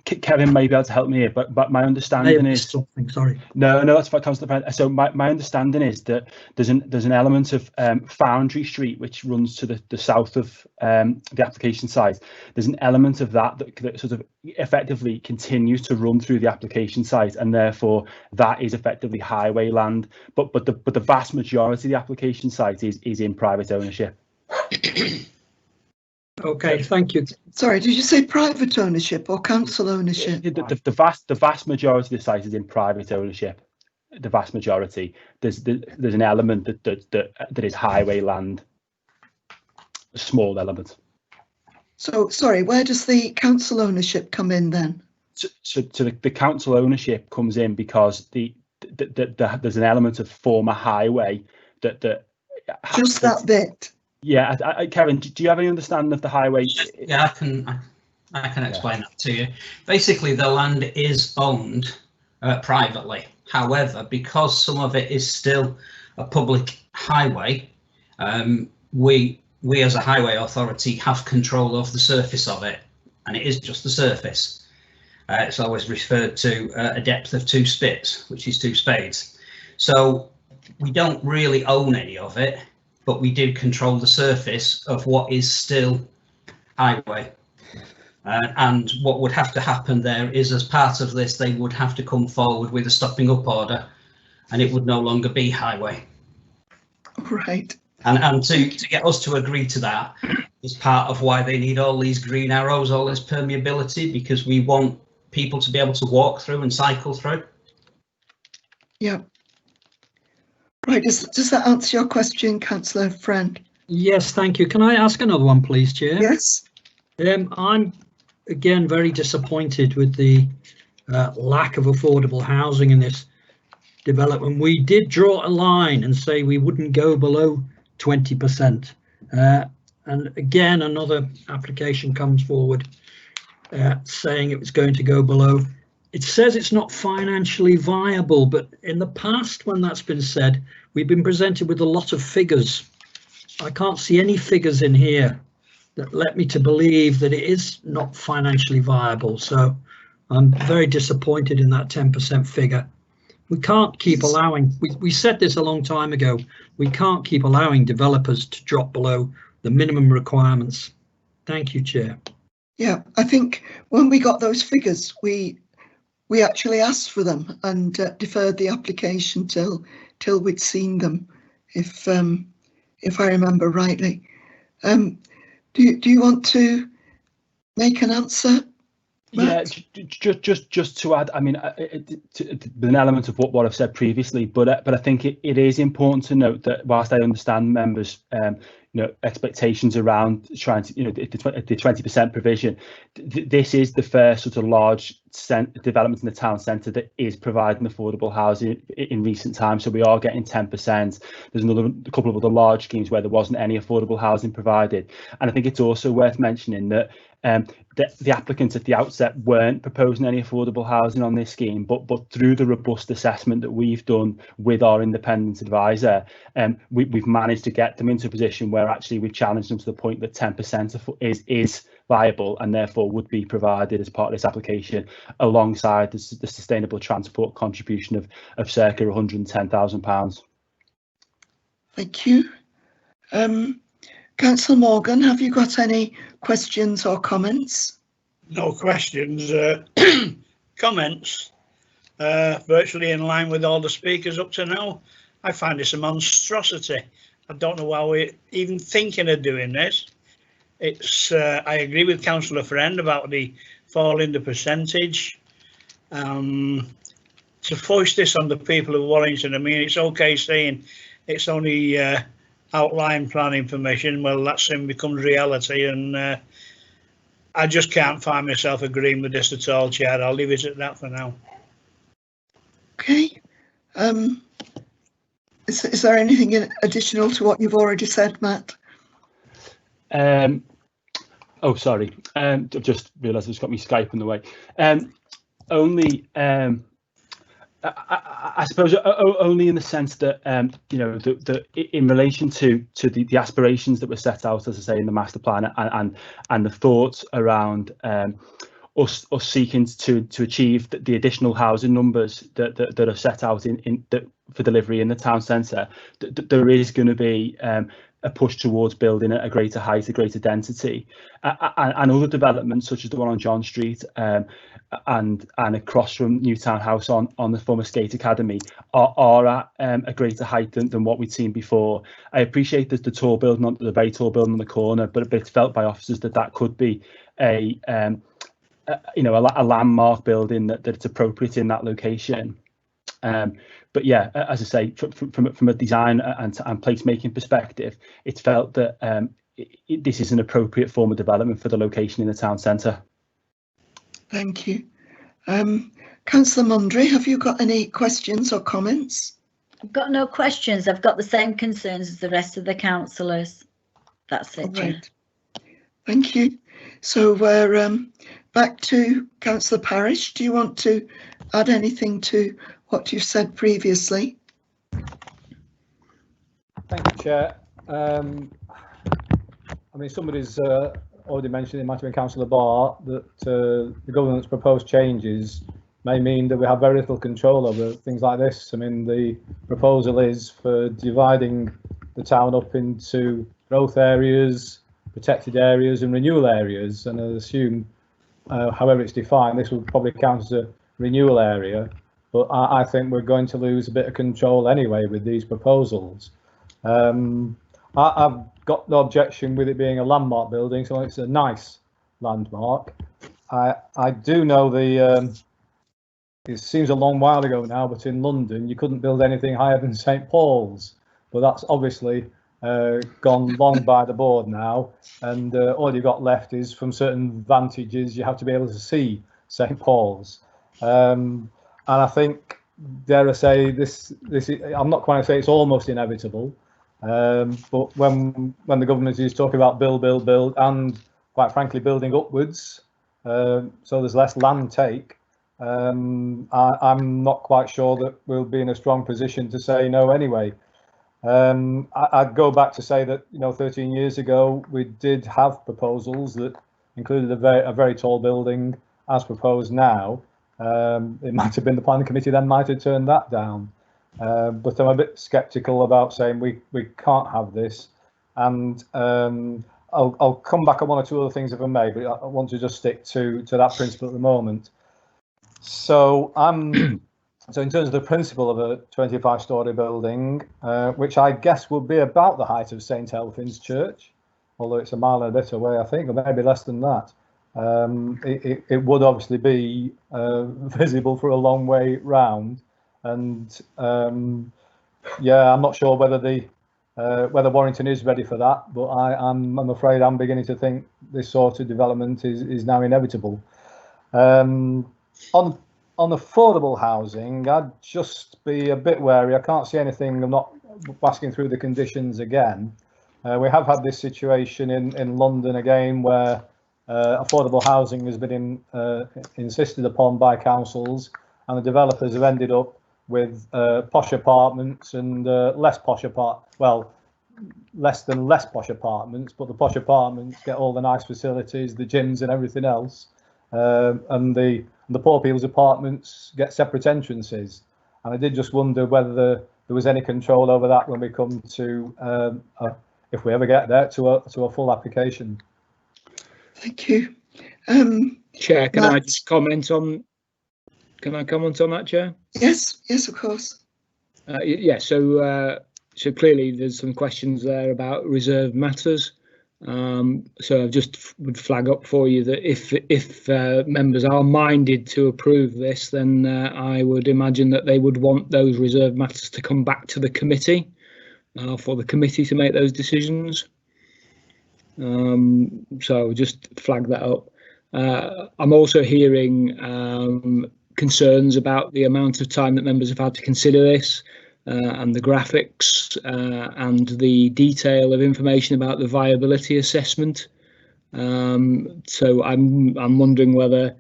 Kevin may be able to help me here, but my understanding is something. Sorry. No, that's what comes to the. So my understanding is that there's an element of Foundry Street which runs to the south of the application site. There's an element of that sort of effectively continues to run through the application site, and therefore that is effectively highway land. But the vast majority of the application site is in private ownership. Okay, thank you. Sorry, did you say private ownership or council ownership? The vast majority of the site is in private ownership. The vast majority. There's an element that is highway land. A small element. So sorry, where does the council ownership come in then? So the council ownership comes in because there's an element of former highway that just that bit. Yeah, Kevin, do you have any understanding of the highway? Yeah, I can explain that to you. Basically, the land is owned privately. However, because some of it is still a public highway, we as a highway authority have control of the surface of it, and it is just the surface. It's always referred to a depth of 2 spits, which is 2 spades. So we don't really own any of it, but we do control the surface of what is still highway. And what would have to happen there is, as part of this, they would have to come forward with a stopping up order, and it would no longer be highway. Right. And to get us to agree to that is part of why they need all these green arrows, all this permeability, because we want people to be able to walk through and cycle through. Yeah. Right, does that answer your question, Councillor Friend? Yes, thank you. Can I ask another one, please, Chair? Yes. I'm, again, very disappointed with the lack of affordable housing in this development. We did draw a line and say we wouldn't go below 20%. And again, another application comes forward saying it was going to go below. It says it's not financially viable, but in the past, when that's been said, we've been presented with a lot of figures. I can't see any figures in here that led me to believe that it is not financially viable. So I'm very disappointed in that 10% figure. We can't keep allowing, we said this a long time ago, we can't keep allowing developers to drop below the minimum requirements. Thank you, Chair. Yeah, I think when we got those figures, we actually asked for them and deferred the application till we'd seen them, if I remember rightly. Do you want to make an answer? Matt? Yeah, just to add, I mean, an element of what I've said previously, but I think it is important to note that whilst I understand members' expectations around trying to, the 20% provision, this is the first sort of large development in the town centre that is providing affordable housing in recent times. So we are getting 10%. There's a couple of other large schemes where there wasn't any affordable housing provided, and I think it's also worth mentioning that the applicants at the outset weren't proposing any affordable housing on this scheme, but through the robust assessment that we've done with our independent advisor, we've managed to get them into a position where actually we've challenged them to the point that 10% is viable and therefore would be provided as part of this application, alongside the sustainable transport contribution of circa £110,000. Thank you. Councillor Morgan, have you got any questions or comments? No questions. Comments. Virtually in line with all the speakers up to now. I find this a monstrosity. I don't know why we're even thinking of doing this. It's. I agree with Councillor Friend about the fall in the percentage. To foist this on the people of Warrington, I mean, it's okay saying it's only outline planning permission. Well, that soon becomes reality, and I just can't find myself agreeing with this at all, Chair. I'll leave it at that for now. Okay. Is there anything additional to what you've already said, Matt? Oh, sorry. I've just realised I've got my Skype in the way. I suppose only in the sense that in relation to the aspirations that were set out, as I say, in the master plan, and the thoughts around us seeking to achieve the additional housing numbers that are set out for delivery in the town centre, there is going to be a push towards building at a greater height, a greater density, and other developments such as the one on John Street and across from Newtown House on the former Skate Academy are at a greater height than what we'd seen before. I appreciate that the very tall building on the corner, but it's felt by officers that could be a landmark building that it's appropriate in that location. But yeah, as I say, from a design and placemaking perspective, it's felt that this is an appropriate form of development for the location in the town centre. Thank you. Councillor Mundry, have you got any questions or comments? I've got no questions. I've got the same concerns as the rest of the councillors. That's it. Right. Thank you. So we're back to Councillor Parish. Do you want to add anything to what you've said previously? Thank you, Chair. I mean, somebody's already mentioned, it might have been Councillor Barr, that the government's proposed changes may mean that we have very little control over things like this. I mean, the proposal is for dividing the town up into growth areas, protected areas and renewal areas, and I assume, however it's defined, this would probably count as a renewal area, but I think we're going to lose a bit of control anyway with these proposals. I've got no objection with it being a landmark building, so it's a nice landmark. I do know it seems a long while ago now, but in London you couldn't build anything higher than St Paul's, but that's obviously gone long by the board now, and all you've got left is, from certain vantages, you have to be able to see St Paul's. And I think, dare I say, this I'm not quite say it's almost inevitable, but when the government is talking about build, and quite frankly building upwards, so there's less land take, I'm not quite sure that we'll be in a strong position to say no anyway. I'd go back to say that 13 years ago we did have proposals that included a very tall building as proposed now, It might have been the planning committee then might have turned that down. But I'm a bit sceptical about saying we can't have this. And I'll come back on one or two other things if I may, but I want to just stick to that principle at the moment. So so in terms of the principle of a 25-storey building, which I guess would be about the height of St Elphin's Church, although it's a mile and a bit away, I think, or maybe less than that. It would obviously be visible for a long way round, and yeah, I'm not sure whether Warrington is ready for that, but I'm afraid I'm beginning to think this sort of development is now inevitable. On affordable housing, I'd just be a bit wary. I can't see anything. I'm not asking through the conditions again. We have had this situation in London again, where affordable housing has been insisted upon by councils, and the developers have ended up with posh apartments and less posh less than less posh apartments, but the posh apartments get all the nice facilities, the gyms and everything else, and the poor people's apartments get separate entrances. And I did just wonder whether there was any control over that when we come to, if we ever get there, to a full application. Thank you. Chair, can Matt? I just comment on? Can I comment on that, Chair? Yes, yes, of course. Yeah. So clearly there's some questions there about reserved matters. So I just would flag up for you that if members are minded to approve this, then I would imagine that they would want those reserved matters to come back to the committee for the committee to make those decisions. So just flag that up. I'm also hearing concerns about the amount of time that members have had to consider this. And the graphics and the detail of information about the viability assessment. So I'm wondering whether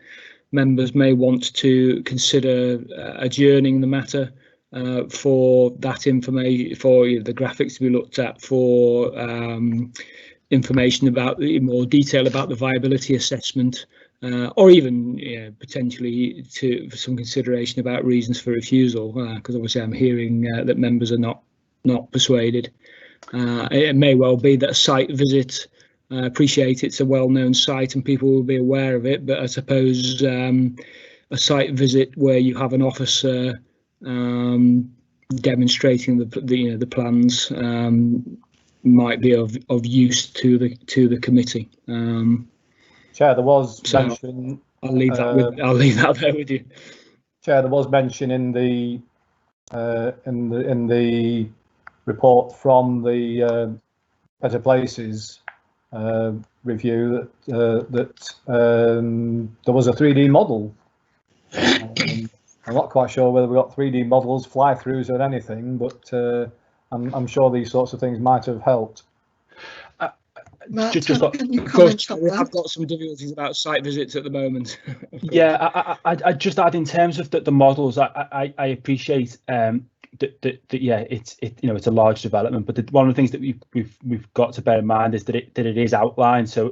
members may want to consider adjourning the matter for that information, for the graphics to be looked at, for information about more detail about the viability assessment, or even potentially for some consideration about reasons for refusal, because obviously I'm hearing that members are not persuaded. It may well be that a site visit, appreciate it's a well-known site and people will be aware of it, but I suppose a site visit where you have an officer demonstrating the plans might be of use to the committee. Chair, there was mention. I'll leave that there with you. Chair, there was mention in the report from the Better Places review that there was a 3D model. I'm not quite sure whether we've got 3D models, fly-throughs or anything, but I'm sure these sorts of things might have helped. Matt, Of course, we have got some difficulties about site visits at the moment. Yeah, I just add in terms of the models. I appreciate that yeah, it's a large development, but one of the things that we've got to bear in mind is that it is outlined. So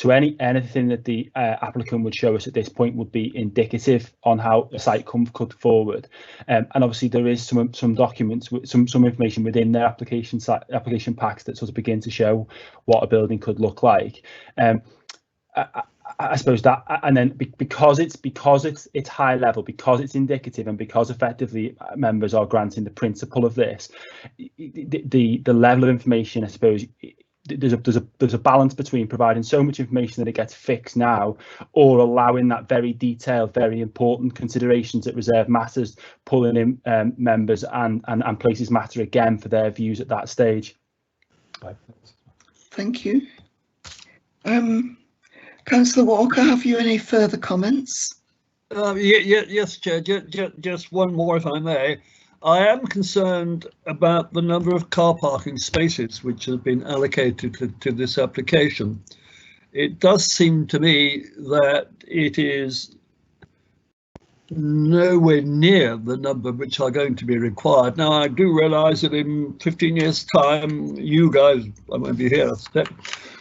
anything that the applicant would show us at this point would be indicative on how the site could forward. And obviously there is some documents, some information within their application packs that sort of begin to show what a building could look like. I suppose that, and then because it's high level, because it's indicative, and because effectively members are granting the principle of this, the level of information, I suppose, there's a balance between providing so much information that it gets fixed now, or allowing that very detailed, very important considerations that reserve matters, pulling in members and places matter again for their views at that stage. Thank you. Councillor Walker, have you any further comments? Yes, Chair, just one more if I may. I am concerned about the number of car parking spaces which have been allocated to this application. It does seem to me that it is nowhere near the number which are going to be required. Now, I do realise that in 15 years' time, you guys, I won't be here,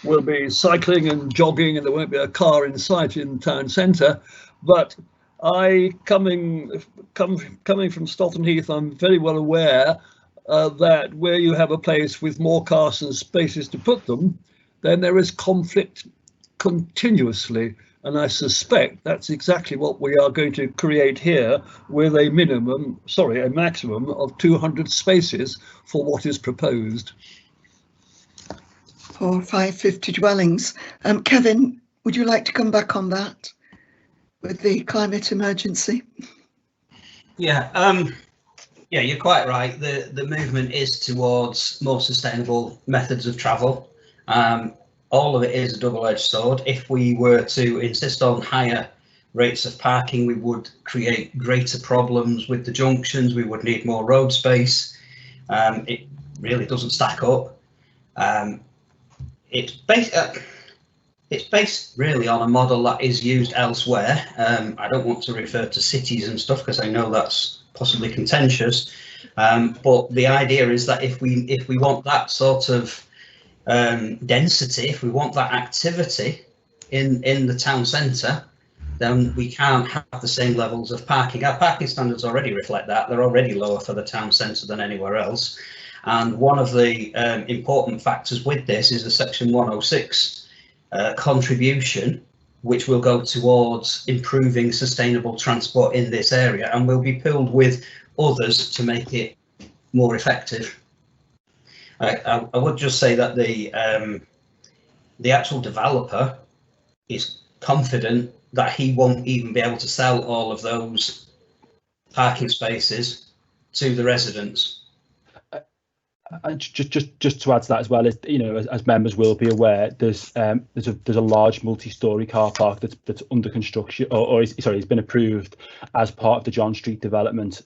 will be cycling and jogging and there won't be a car in sight in town centre. But coming from Stolton Heath, I'm very well aware that where you have a place with more cars and spaces to put them, then there is conflict continuously. And I suspect that's exactly what we are going to create here, with a maximum of 200 spaces for what is proposed. For 550 dwellings. Kevin, would you like to come back on that with the climate emergency? Yeah, yeah, you're quite right. The movement is towards more sustainable methods of travel. All of it is a double-edged sword. If we were to insist on higher rates of parking, we would create greater problems with the junctions. We would need more road space. It really doesn't stack up. It's based really on a model that is used elsewhere. I don't want to refer to cities and stuff because I know that's possibly contentious. But the idea is that if we want that sort of density, if we want that activity in the town centre, then we can't have the same levels of parking. Our parking standards already reflect that. They're already lower for the town centre than anywhere else. And one of the important factors with this is the Section 106 contribution, which will go towards improving sustainable transport in this area, and will be pooled with others to make it more effective. I would just say that the actual developer is confident that he won't even be able to sell all of those parking spaces to the residents. Just to add to that as well, as you know, as members will be aware, there's a large multi-storey car park that's under construction, it's been approved as part of the John Street development,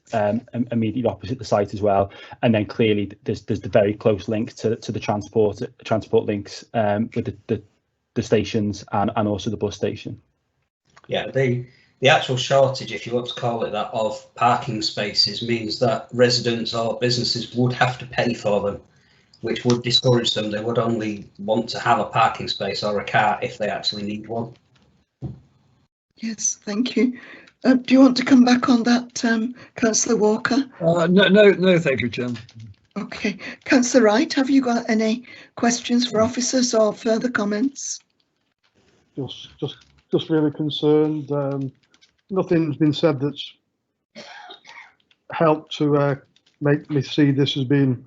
immediately opposite the site as well. And then clearly there's the very close link to the transport links with the stations and also the bus station. Yeah, the actual shortage, if you want to call it that, of parking spaces means that residents or businesses would have to pay for them, which would discourage them. They would only want to have a parking space or a car if they actually need one. Yes, thank you. Do you want to come back on that, Councillor Walker? No, thank you, Chair. Okay, Councillor Wright, have you got any questions for officers or further comments? Just really concerned. Nothing's been said that's helped to make me see this as being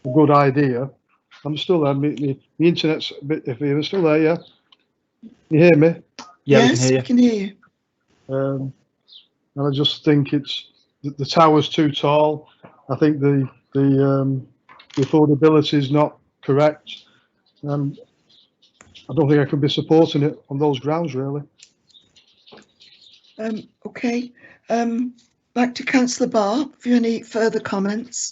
a good idea. I'm still there. The internet's a bit iffy. I'm still there, yeah? You hear me? Yeah, yes, we can hear you. And I just think the tower's too tall. I think the affordability is not correct. I don't think I can be supporting it on those grounds, really. Okay, back to Councillor Barr. Have you any further comments?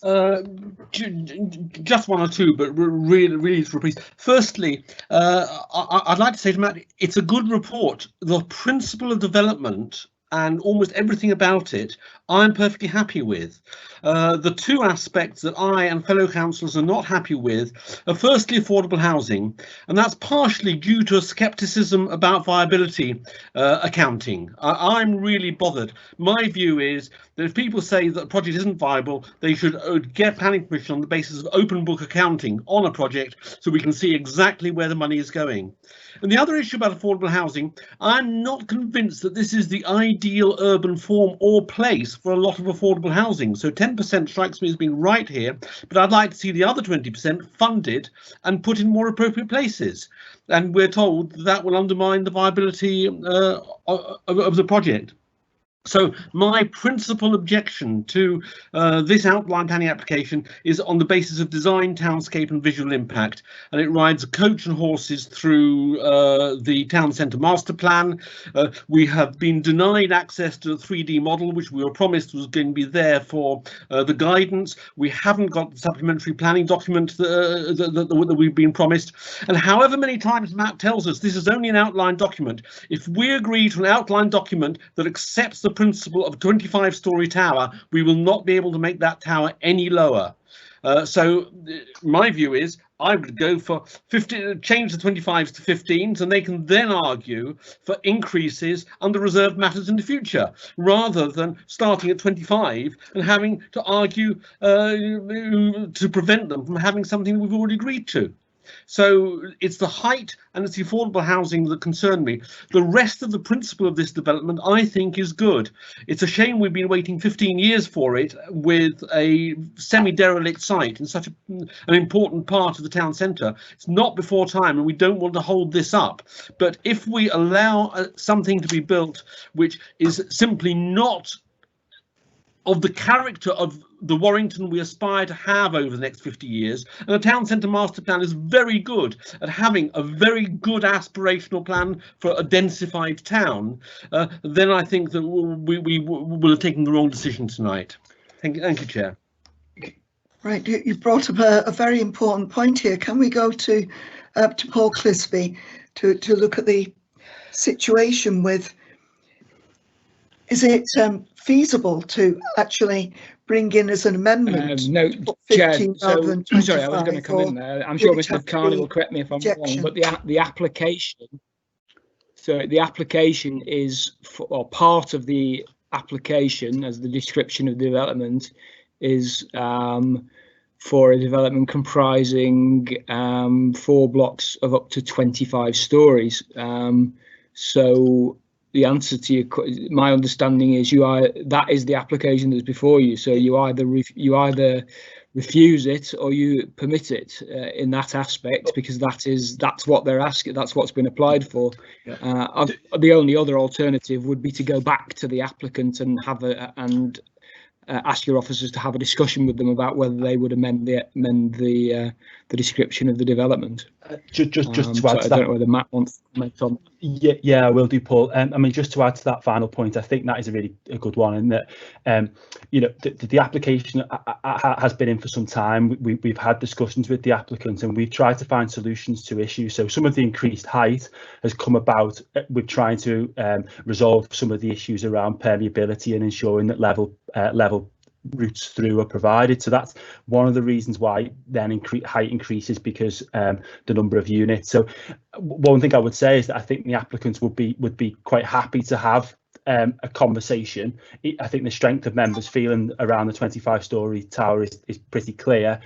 Just one or two, but really to repeat. Firstly, I'd like to say to Matt, it's a good report. The principle of development and almost everything about it, I'm perfectly happy with. The two aspects that I and fellow councillors are not happy with are firstly affordable housing, and that's partially due to a scepticism about viability accounting. I'm really bothered. My view is that if people say that a project isn't viable, they should get planning permission on the basis of open book accounting on a project so we can see exactly where the money is going. And the other issue about affordable housing, I'm not convinced that this is the ideal urban form or place for a lot of affordable housing. So 10% strikes me as being right here, but I'd like to see the other 20% funded and put in more appropriate places. And we're told that will undermine the viability of the project. So my principal objection to this outline planning application is on the basis of design, townscape and visual impact, and it rides a coach and horses through the town centre master plan. We have been denied access to the 3D model, which we were promised was going to be there for the guidance. We haven't got the supplementary planning document that we've been promised. And however many times Matt tells us this is only an outline document, if we agree to an outline document that accepts the principle of a 25-storey tower, we will not be able to make that tower any lower. So my view is I would go for 15, change the 25s to 15s, and they can then argue for increases under reserved matters in the future, rather than starting at 25 and having to argue to prevent them from having something we've already agreed to. So it's the height and it's the affordable housing that concern me. The rest of the principle of this development, I think, is good. It's a shame we've been waiting 15 years for it with a semi-derelict site in such an important part of the town centre. It's not before time, and we don't want to hold this up. But if we allow something to be built which is simply not of the character of the Warrington we aspire to have over the next 50 years, and the town centre master plan is very good at having a very good aspirational plan for a densified town, then I think that we will have taken the wrong decision tonight. Thank you, Chair. Right, you brought up a very important point here. Can we go to Paul Clisby to look at the situation with, is it feasible to actually bring in as an amendment? No, Chair, so, I'm sorry, I was going to come in there. I'm sure Mr. Carney will correct me if I'm wrong, but the application, so the application is, or part of the application as the description of the development is for a development comprising 4 blocks of up to 25 stories. So the answer to my understanding is that is the application that's before you. So you either refuse it or you permit it in that aspect, because that's what they're asking. That's what's been applied for. Yeah. The only other alternative would be to go back to the applicant and ask your officers to have a discussion with them about whether they would amend the description of the development. Just to add to that, I don't know whether Matt wants to comment on. Yeah, I will do, Paul. I mean, just to add to that final point, I think that is a good one, in that the application has been in for some time. We've had discussions with the applicant, and we've tried to find solutions to issues. So some of the increased height has come about with trying to resolve some of the issues around permeability and ensuring that level routes through are provided. So that's one of the reasons why then height increases, because the number of units. So one thing I would say is that I think the applicants would be quite happy to have a conversation. I think the strength of members feeling around the 25-storey tower is pretty clear.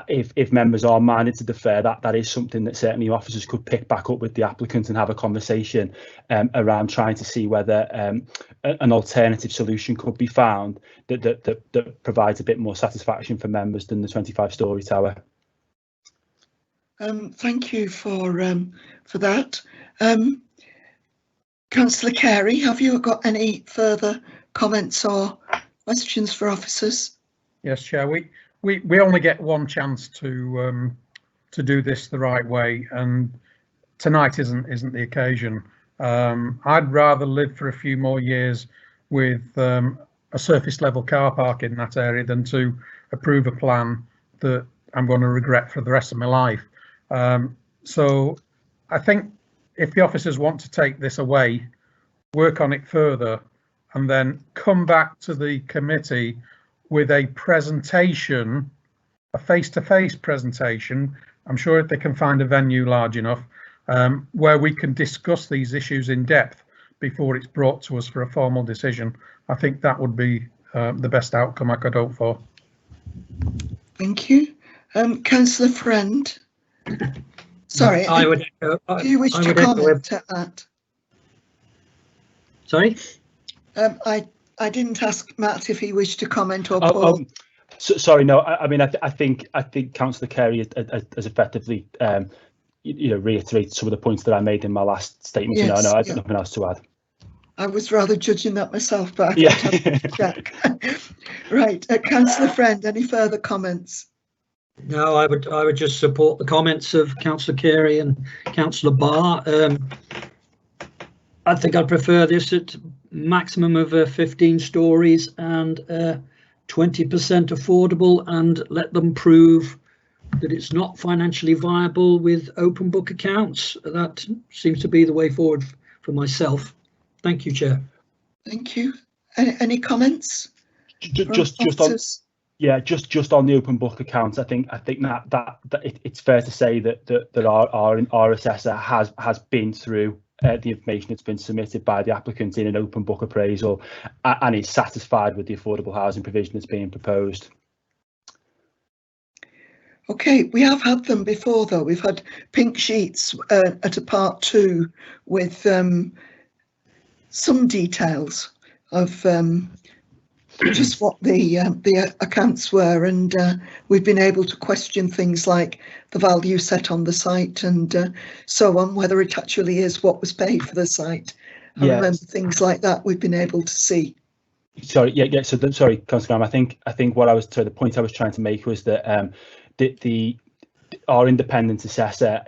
If members are minded to defer, that is something that certainly officers could pick back up with the applicant and have a conversation around trying to see whether an alternative solution could be found that provides a bit more satisfaction for members than the 25-storey tower. Thank you for that. Councillor Carey, have you got any further comments or questions for officers? Yes, Chair. We only get one chance to do this the right way, and tonight isn't the occasion. I'd rather live for a few more years with a surface level car park in that area than to approve a plan that I'm going to regret for the rest of my life. So I think if the officers want to take this away, work on it further, and then come back to the committee with a presentation, a face-to-face presentation. I'm sure if they can find a venue large enough where we can discuss these issues in depth before it's brought to us for a formal decision. I think that would be the best outcome I could hope for. Thank you. Councillor Friend. Sorry, do you wish to comment at that? Sorry? I didn't ask Matt if he wished to comment, or Paul. Sorry, no. I mean, I think Councillor Carey has effectively, reiterated some of the points that I made in my last statement. Yes, I have nothing else to add. I was rather judging that myself, but I thought I'd check. Right, Councillor Friend, any further comments? No, I would just support the comments of Councillor Carey and Councillor Barr. I think I'd prefer this at maximum of 15 stories and 20% affordable, and let them prove that it's not financially viable with open book accounts. That seems to be the way forward for myself. Thank you, Chair. Thank you. Any comments? Just Yeah, just on the open book accounts, I think that it's fair to say that our assessor has been through the information that's been submitted by the applicant in an open book appraisal and is satisfied with the affordable housing provision that's being proposed. Okay, we have had them before though. We've had pink sheets at a part 2 with some details of just what the accounts were, and we've been able to question things like the value set on the site and so on, whether it actually is what was paid for the site. I remember things like that we've been able to see. Sorry, yeah. So sorry, Councillor Graham. I think what I was the point I was trying to make was that our independent assessor,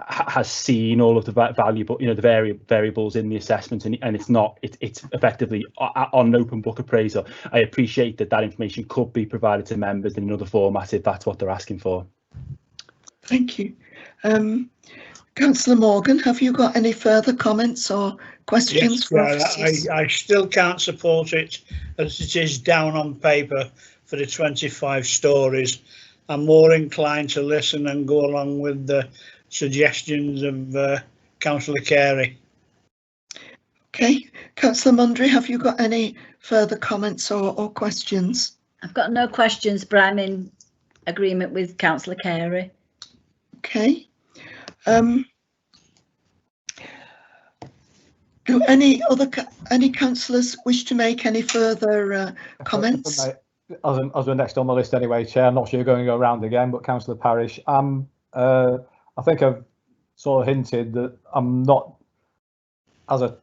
has seen all of the valuable, the variables in the assessment, and it's effectively on an open book appraisal. I appreciate that information could be provided to members in another format if that's what they're asking for. Thank you. Councillor Morgan, have you got any further comments or questions? Yes, I still can't support it as it is down on paper for the 25 stories. I'm more inclined to listen and go along with the suggestions of Councillor Carey. Okay, Councillor Mundry, have you got any further comments or questions? I've got no questions, but I'm in agreement with Councillor Carey. Okay. Do any councillors wish to make any further comments? As we're next on the list anyway, Chair, I'm not sure you're going to go around again, but Councillor Parish, I think I've sort of hinted that I'm not, as a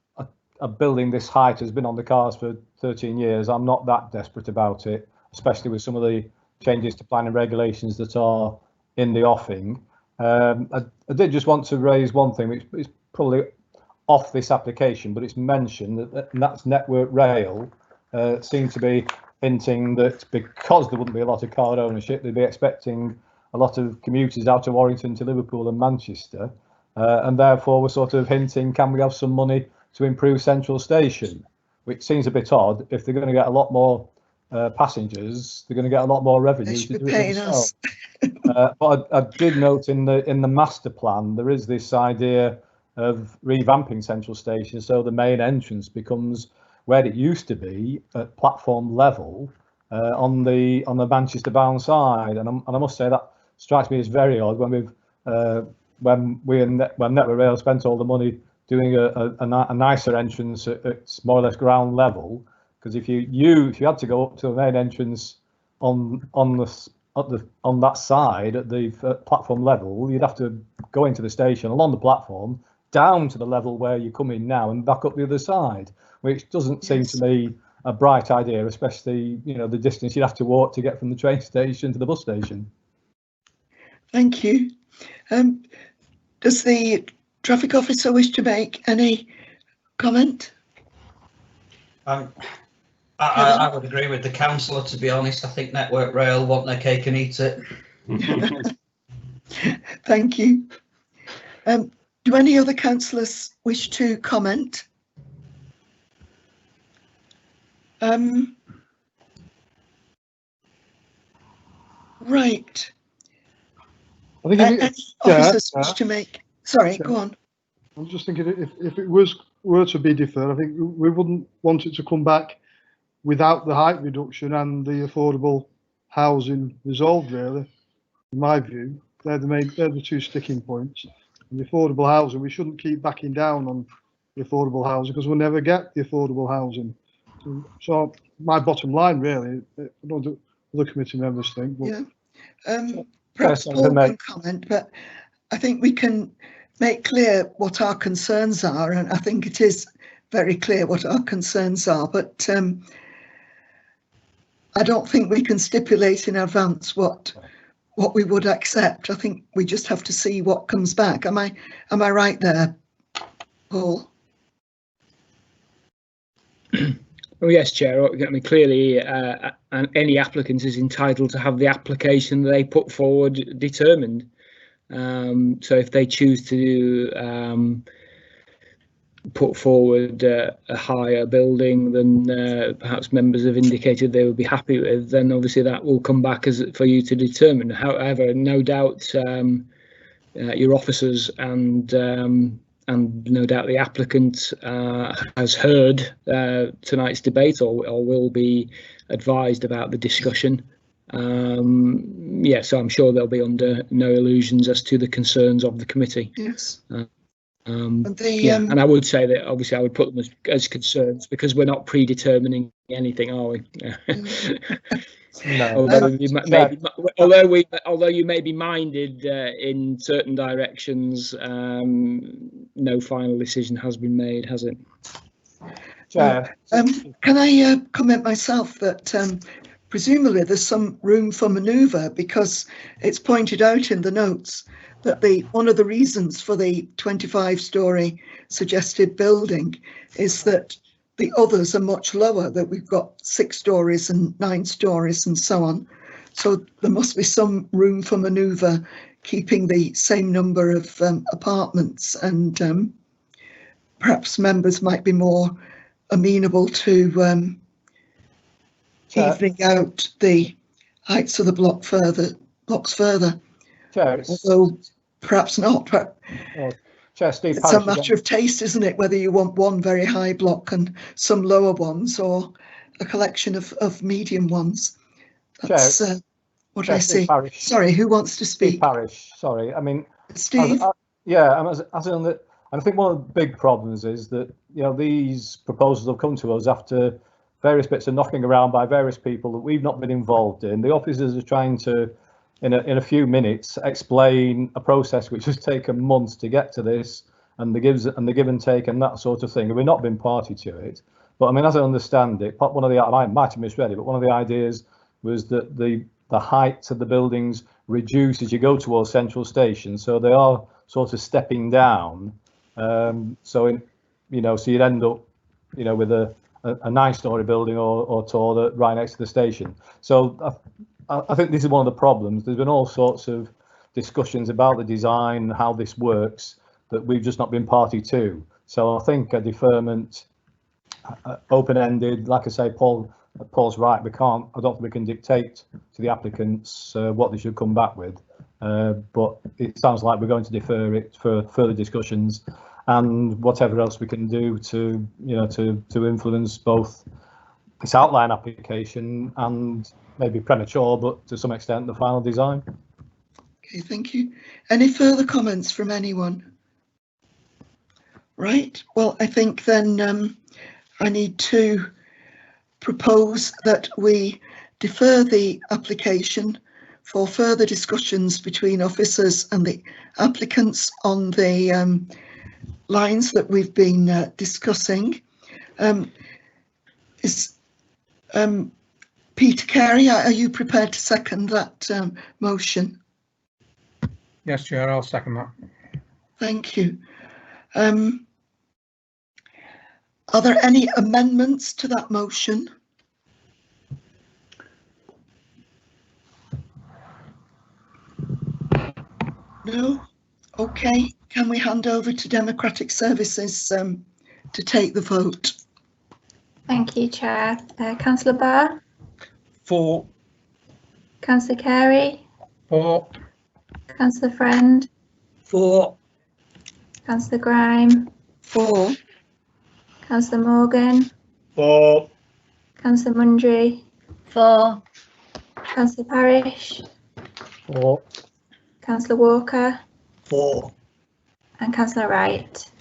building this height has been on the cards for 13 years, I'm not that desperate about it, especially with some of the changes to planning regulations that are in the offing. I did just want to raise one thing, which is probably off this application, but it's mentioned and that's Network Rail seem to be hinting that because there wouldn't be a lot of car ownership, they'd be expecting a lot of commuters out of Warrington to Liverpool and Manchester, and therefore we're sort of hinting, can we have some money to improve Central Station, which seems a bit odd. If they're going to get a lot more passengers, they're going to get a lot more revenue. They should be paying us. But I did note in the master plan there is this idea of revamping Central Station, so the main entrance becomes where it used to be at platform level on the Manchester bound side, and I must say that strikes me as very odd when when Network Rail spent all the money doing a nicer entrance at more or less ground level, because if you had to go up to the main entrance on that side at the platform level, you'd have to go into the station along the platform down to the level where you come in now and back up the other side, which doesn't seem to me a bright idea, especially the distance you'd have to walk to get from the train station to the bus station. Thank you. Does the traffic officer wish to make any comment? I would agree with the councillor, to be honest. I think Network Rail want their cake and eat it. Thank you. Do any other councillors wish to comment? Right. I think any officers wish to make? Sorry, go on. I'm just thinking if it were to be deferred, I think we wouldn't want it to come back without the height reduction and the affordable housing resolved. Really, in my view, they're the two sticking points. And the affordable housing, we shouldn't keep backing down on the affordable housing because we'll never get the affordable housing. So my bottom line, really, I don't know what the committee members think. But yeah. Perhaps Paul can comment, but I think we can make clear what our concerns are, and I think it is very clear what our concerns are, but I don't think we can stipulate in advance what we would accept. I think we just have to see what comes back. Am I right there, Paul? Oh yes, Chair. I mean, clearly, any applicant is entitled to have the application they put forward determined. So if they choose to put forward a higher building than perhaps members have indicated they would be happy with, then obviously that will come back as for you to determine. However, no doubt your officers and no doubt the applicant has heard tonight's debate or will be advised about the discussion. Yeah, so I'm sure they'll be under no illusions as to the concerns of the committee. Yes. Yeah, and I would say that obviously I would put them as concerns because we're not predetermining anything, are we? No. Although you may be minded in certain directions, no final decision has been made, has it? Chair. Can I comment myself that presumably there's some room for manoeuvre, because it's pointed out in the notes that one of the reasons for the 25-storey suggested building is that the others are much lower, that we've got 6 stories and 9 stories and so on. So there must be some room for manoeuvre, keeping the same number of apartments, and perhaps members might be more amenable to evening out the heights of the blocks further. Chair, although perhaps not. Chair, Steve, it's a matter of taste, isn't it? Whether you want one very high block and some lower ones, or a collection of medium ones. That's what I see. Sorry, who wants to speak? Steve Parish. Sorry, I mean, Steve. I think one of the big problems is that these proposals have come to us after various bits of knocking around by various people that we've not been involved in. The officers are trying to, in a few minutes, explain a process which has taken months to get to this, and the give and take and that sort of thing. And we've not been party to it. But I mean, as I understand it, one of the, I might have misread it, but one of the ideas was that the height of the buildings reduce as you go towards Central Station, so they are sort of stepping down. So you'd end up, with a 9-storey building or taller right next to the station. So I think this is one of the problems. There's been all sorts of discussions about the design and how this works that we've just not been party to. So I think a deferment, open-ended, like I say, Paul's right. I don't think we can dictate to the applicants what they should come back with. But it sounds like we're going to defer it for further discussions and whatever else we can do to influence both this outline application and maybe premature, but to some extent, the final design. Okay, thank you. Any further comments from anyone? Right, well, I think then I need to propose that we defer the application for further discussions between officers and the applicants on the lines that we've been discussing. Peter Carey, are you prepared to second that motion? Yes, Chair, I'll second that. Thank you. Are there any amendments to that motion? No? Okay, can we hand over to Democratic Services to take the vote? Thank you, Chair. Councillor Barr? For. Councillor Carey? For. Councillor Friend? For. Councillor Grime? For. Councillor Morgan? For. Councillor Mundry? For. Councillor Parish? For. Councillor Walker? For. And Councillor Wright?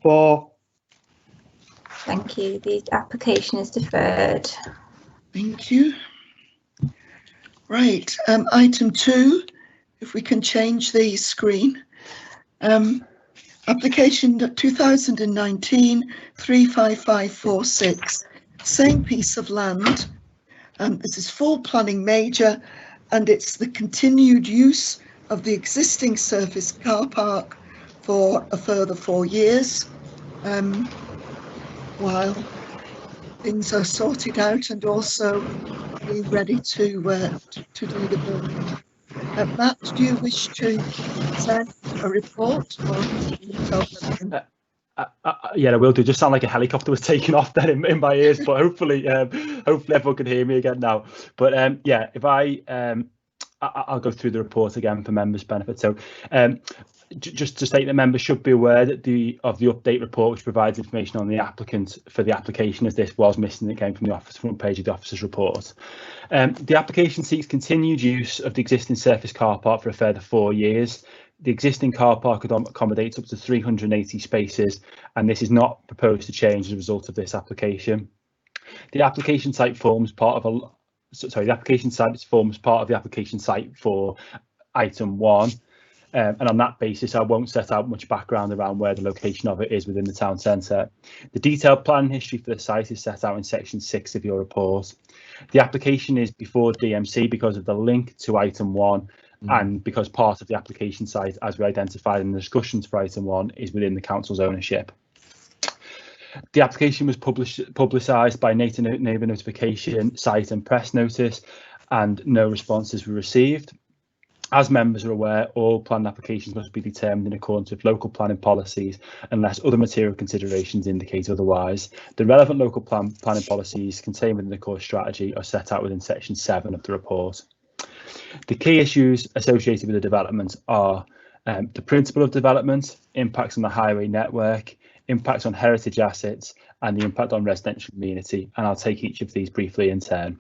For. Thank you. The application is deferred. Thank you. Right, item 2, if we can change the screen. Application 2019-35546, same piece of land. This is full planning major, and it's the continued use of the existing surface car park for a further 4 years, while things are sorted out and also be ready to do the building. Matt, do you wish to send a report? Or Yeah, I will do. Just sound like a helicopter was taken off then in my ears, but hopefully everyone can hear me again now. But yeah, if I'll go through the report again for members' benefit. So just to state that members should be aware that of the update report, which provides information on the applicant for the application, as this was missing. It came from the office front page of the officer's report. The application seeks continued use of the existing surface car park for a further 4 years. The existing car park accommodates up to 380 spaces, and this is not proposed to change as a result of this application. The application site forms part of the application site forms part of the application site for item 1. And on that basis, I won't set out much background around where the location of it is within the town centre. The detailed plan history for the site is set out in section 6 of your report. The application is before DMC because of the link to item 1 and because part of the application site, as we identified in the discussions for item 1, is within the council's ownership. The application was publicised by neighbour notification, site and press notice, and no responses were received. As members are aware, all planned applications must be determined in accordance with local planning policies unless other material considerations indicate otherwise. The relevant local planning policies contained within the core strategy are set out within section 7 of the report. The key issues associated with the development are the principle of development, impacts on the highway network, impacts on heritage assets, and the impact on residential community. And I'll take each of these briefly in turn.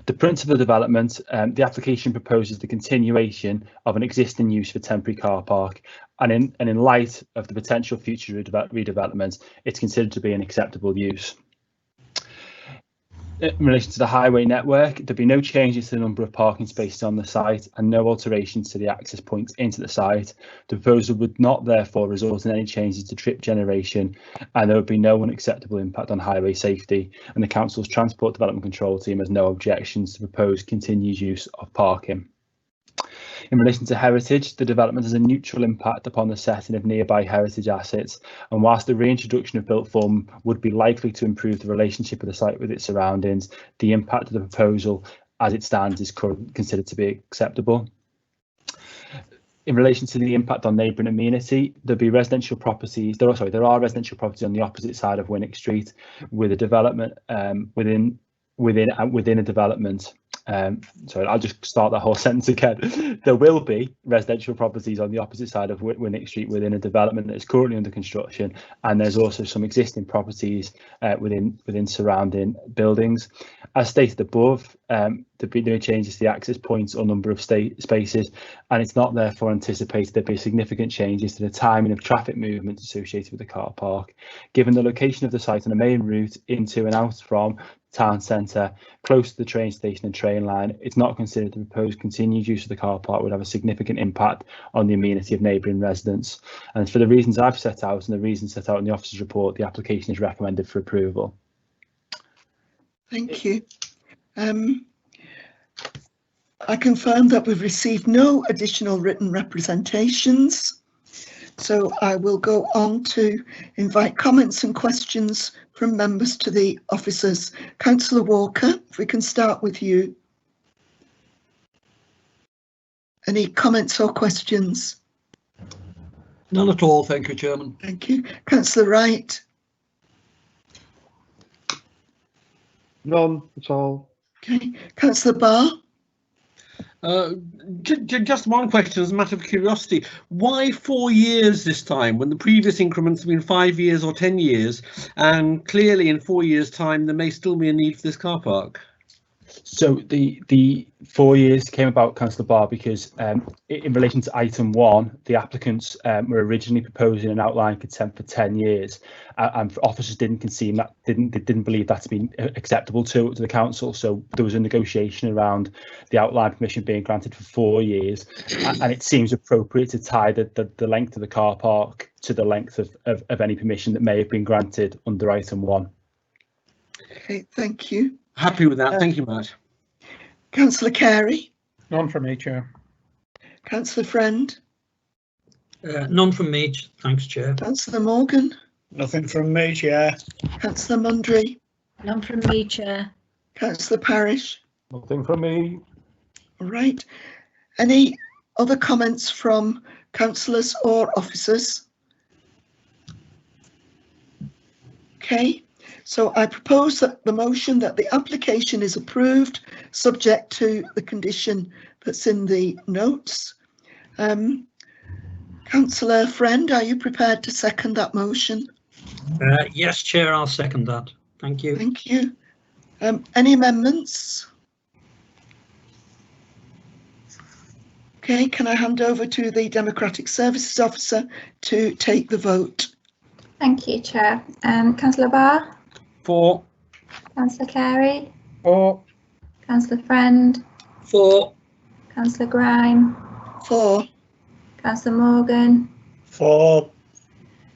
The principle of development, the application proposes the continuation of an existing use for temporary car park, and in light of the potential future redevelopment, it's considered to be an acceptable use. In relation to the highway network, there'll be no changes to the number of parking spaces on the site and no alterations to the access points into the site. The proposal would not therefore result in any changes to trip generation, and there would be no unacceptable impact on highway safety, and the council's transport development control team has no objections to proposed continued use of parking. In relation to heritage, the development has a neutral impact upon the setting of nearby heritage assets, and whilst the reintroduction of built form would be likely to improve the relationship of the site with its surroundings, the impact of the proposal as it stands is considered to be acceptable. In relation to the impact on neighbouring amenity, there are residential properties on the opposite side of Winnick Street with a development within a development. Sorry, I'll just start that whole sentence again. There will be residential properties on the opposite side of Winnick Street within a development that is currently under construction, and there's also some existing properties within surrounding buildings. As stated above, there'll be no changes to the access points or number of spaces, and it's not therefore anticipated there'll be significant changes to the timing of traffic movement associated with the car park. Given the location of the site on the main route into and out from town centre, close to the train station and train line, it's not considered the proposed continued use of the car park would have a significant impact on the amenity of neighbouring residents. And for the reasons I've set out and the reasons set out in the officer's report, the application is recommended for approval. Thank you. I confirm that we've received no additional written representations. So I will go on to invite comments and questions from members to the officers. Councillor Walker, if we can start with you. Any comments or questions? None at all, thank you, Chairman. Thank you. Councillor Wright. None at all. Okay. Councillor Barr. Just one question as a matter of curiosity. Why 4 years this time when the previous increments have been 5 years or 10 years, and clearly in 4 years time there may still be a need for this car park? So the 4 years came about, Councillor Barr, because in relation to item 1, the applicants were originally proposing an outline consent for 10 years, and officers didn't believe that to be acceptable to the council. So there was a negotiation around the outline permission being granted for 4 years, and it seems appropriate to tie the length of the car park to the length of any permission that may have been granted under item 1. Okay, thank you. Happy with that. Thank you, Matt. Councillor Carey. None from me, Chair. Councillor Friend. None from me, thanks, Chair. Councillor Morgan. Nothing from me, Chair. Councillor Mundry. None from me, Chair. Councillor Parish. Nothing from me. All right. Any other comments from councillors or officers? Okay, so I propose that the motion that the application is approved, subject to the condition that's in the notes. Councillor Friend, are you prepared to second that motion? Yes, Chair, I'll second that. Thank you. Thank you. Any amendments? Okay, can I hand over to the Democratic Services Officer to take the vote? Thank you, Chair. Councillor Barr? For. Councillor Carey? For. Councillor Friend? For. Councillor Grime? For. Councillor Morgan? For.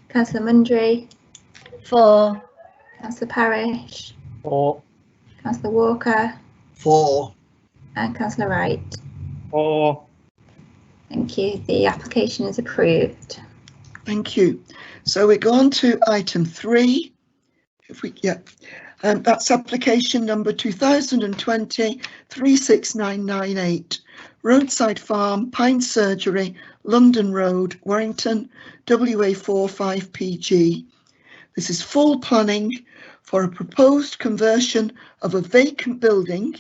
Councillor Mundry? For. Councillor Parish? For. Councillor Walker? For. And Councillor Wright? For. Thank you. The application is approved. Thank you. So we go on to item 3. That's application number 2020-36998, Roadside Farm, Pine Surgery, London Road, Warrington, WA45PG. This is full planning for a proposed conversion of a vacant building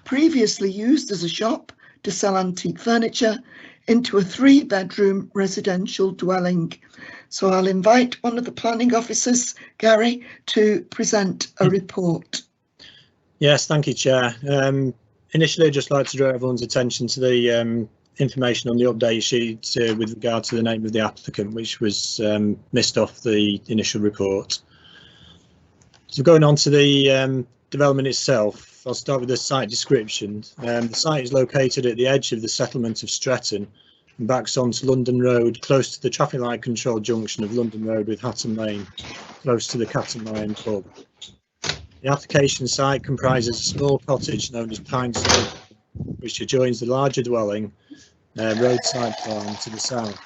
previously used as a shop to sell antique furniture into a 3-bedroom residential dwelling. So I'll invite one of the planning officers, Gary, to present a report. Yes, thank you, Chair. Initially, I'd just like to draw everyone's attention to the information on the update sheet with regard to the name of the applicant, which was missed off the initial report. So going on to the development itself, I'll start with the site description. The site is located at the edge of the settlement of Stretton and backs onto London Road, close to the traffic light control junction of London Road with Hatton Lane, close to the Cat and Lion pub. The application site comprises a small cottage known as Pine Surgery, which adjoins the larger dwelling, Roadside Farm, to the south.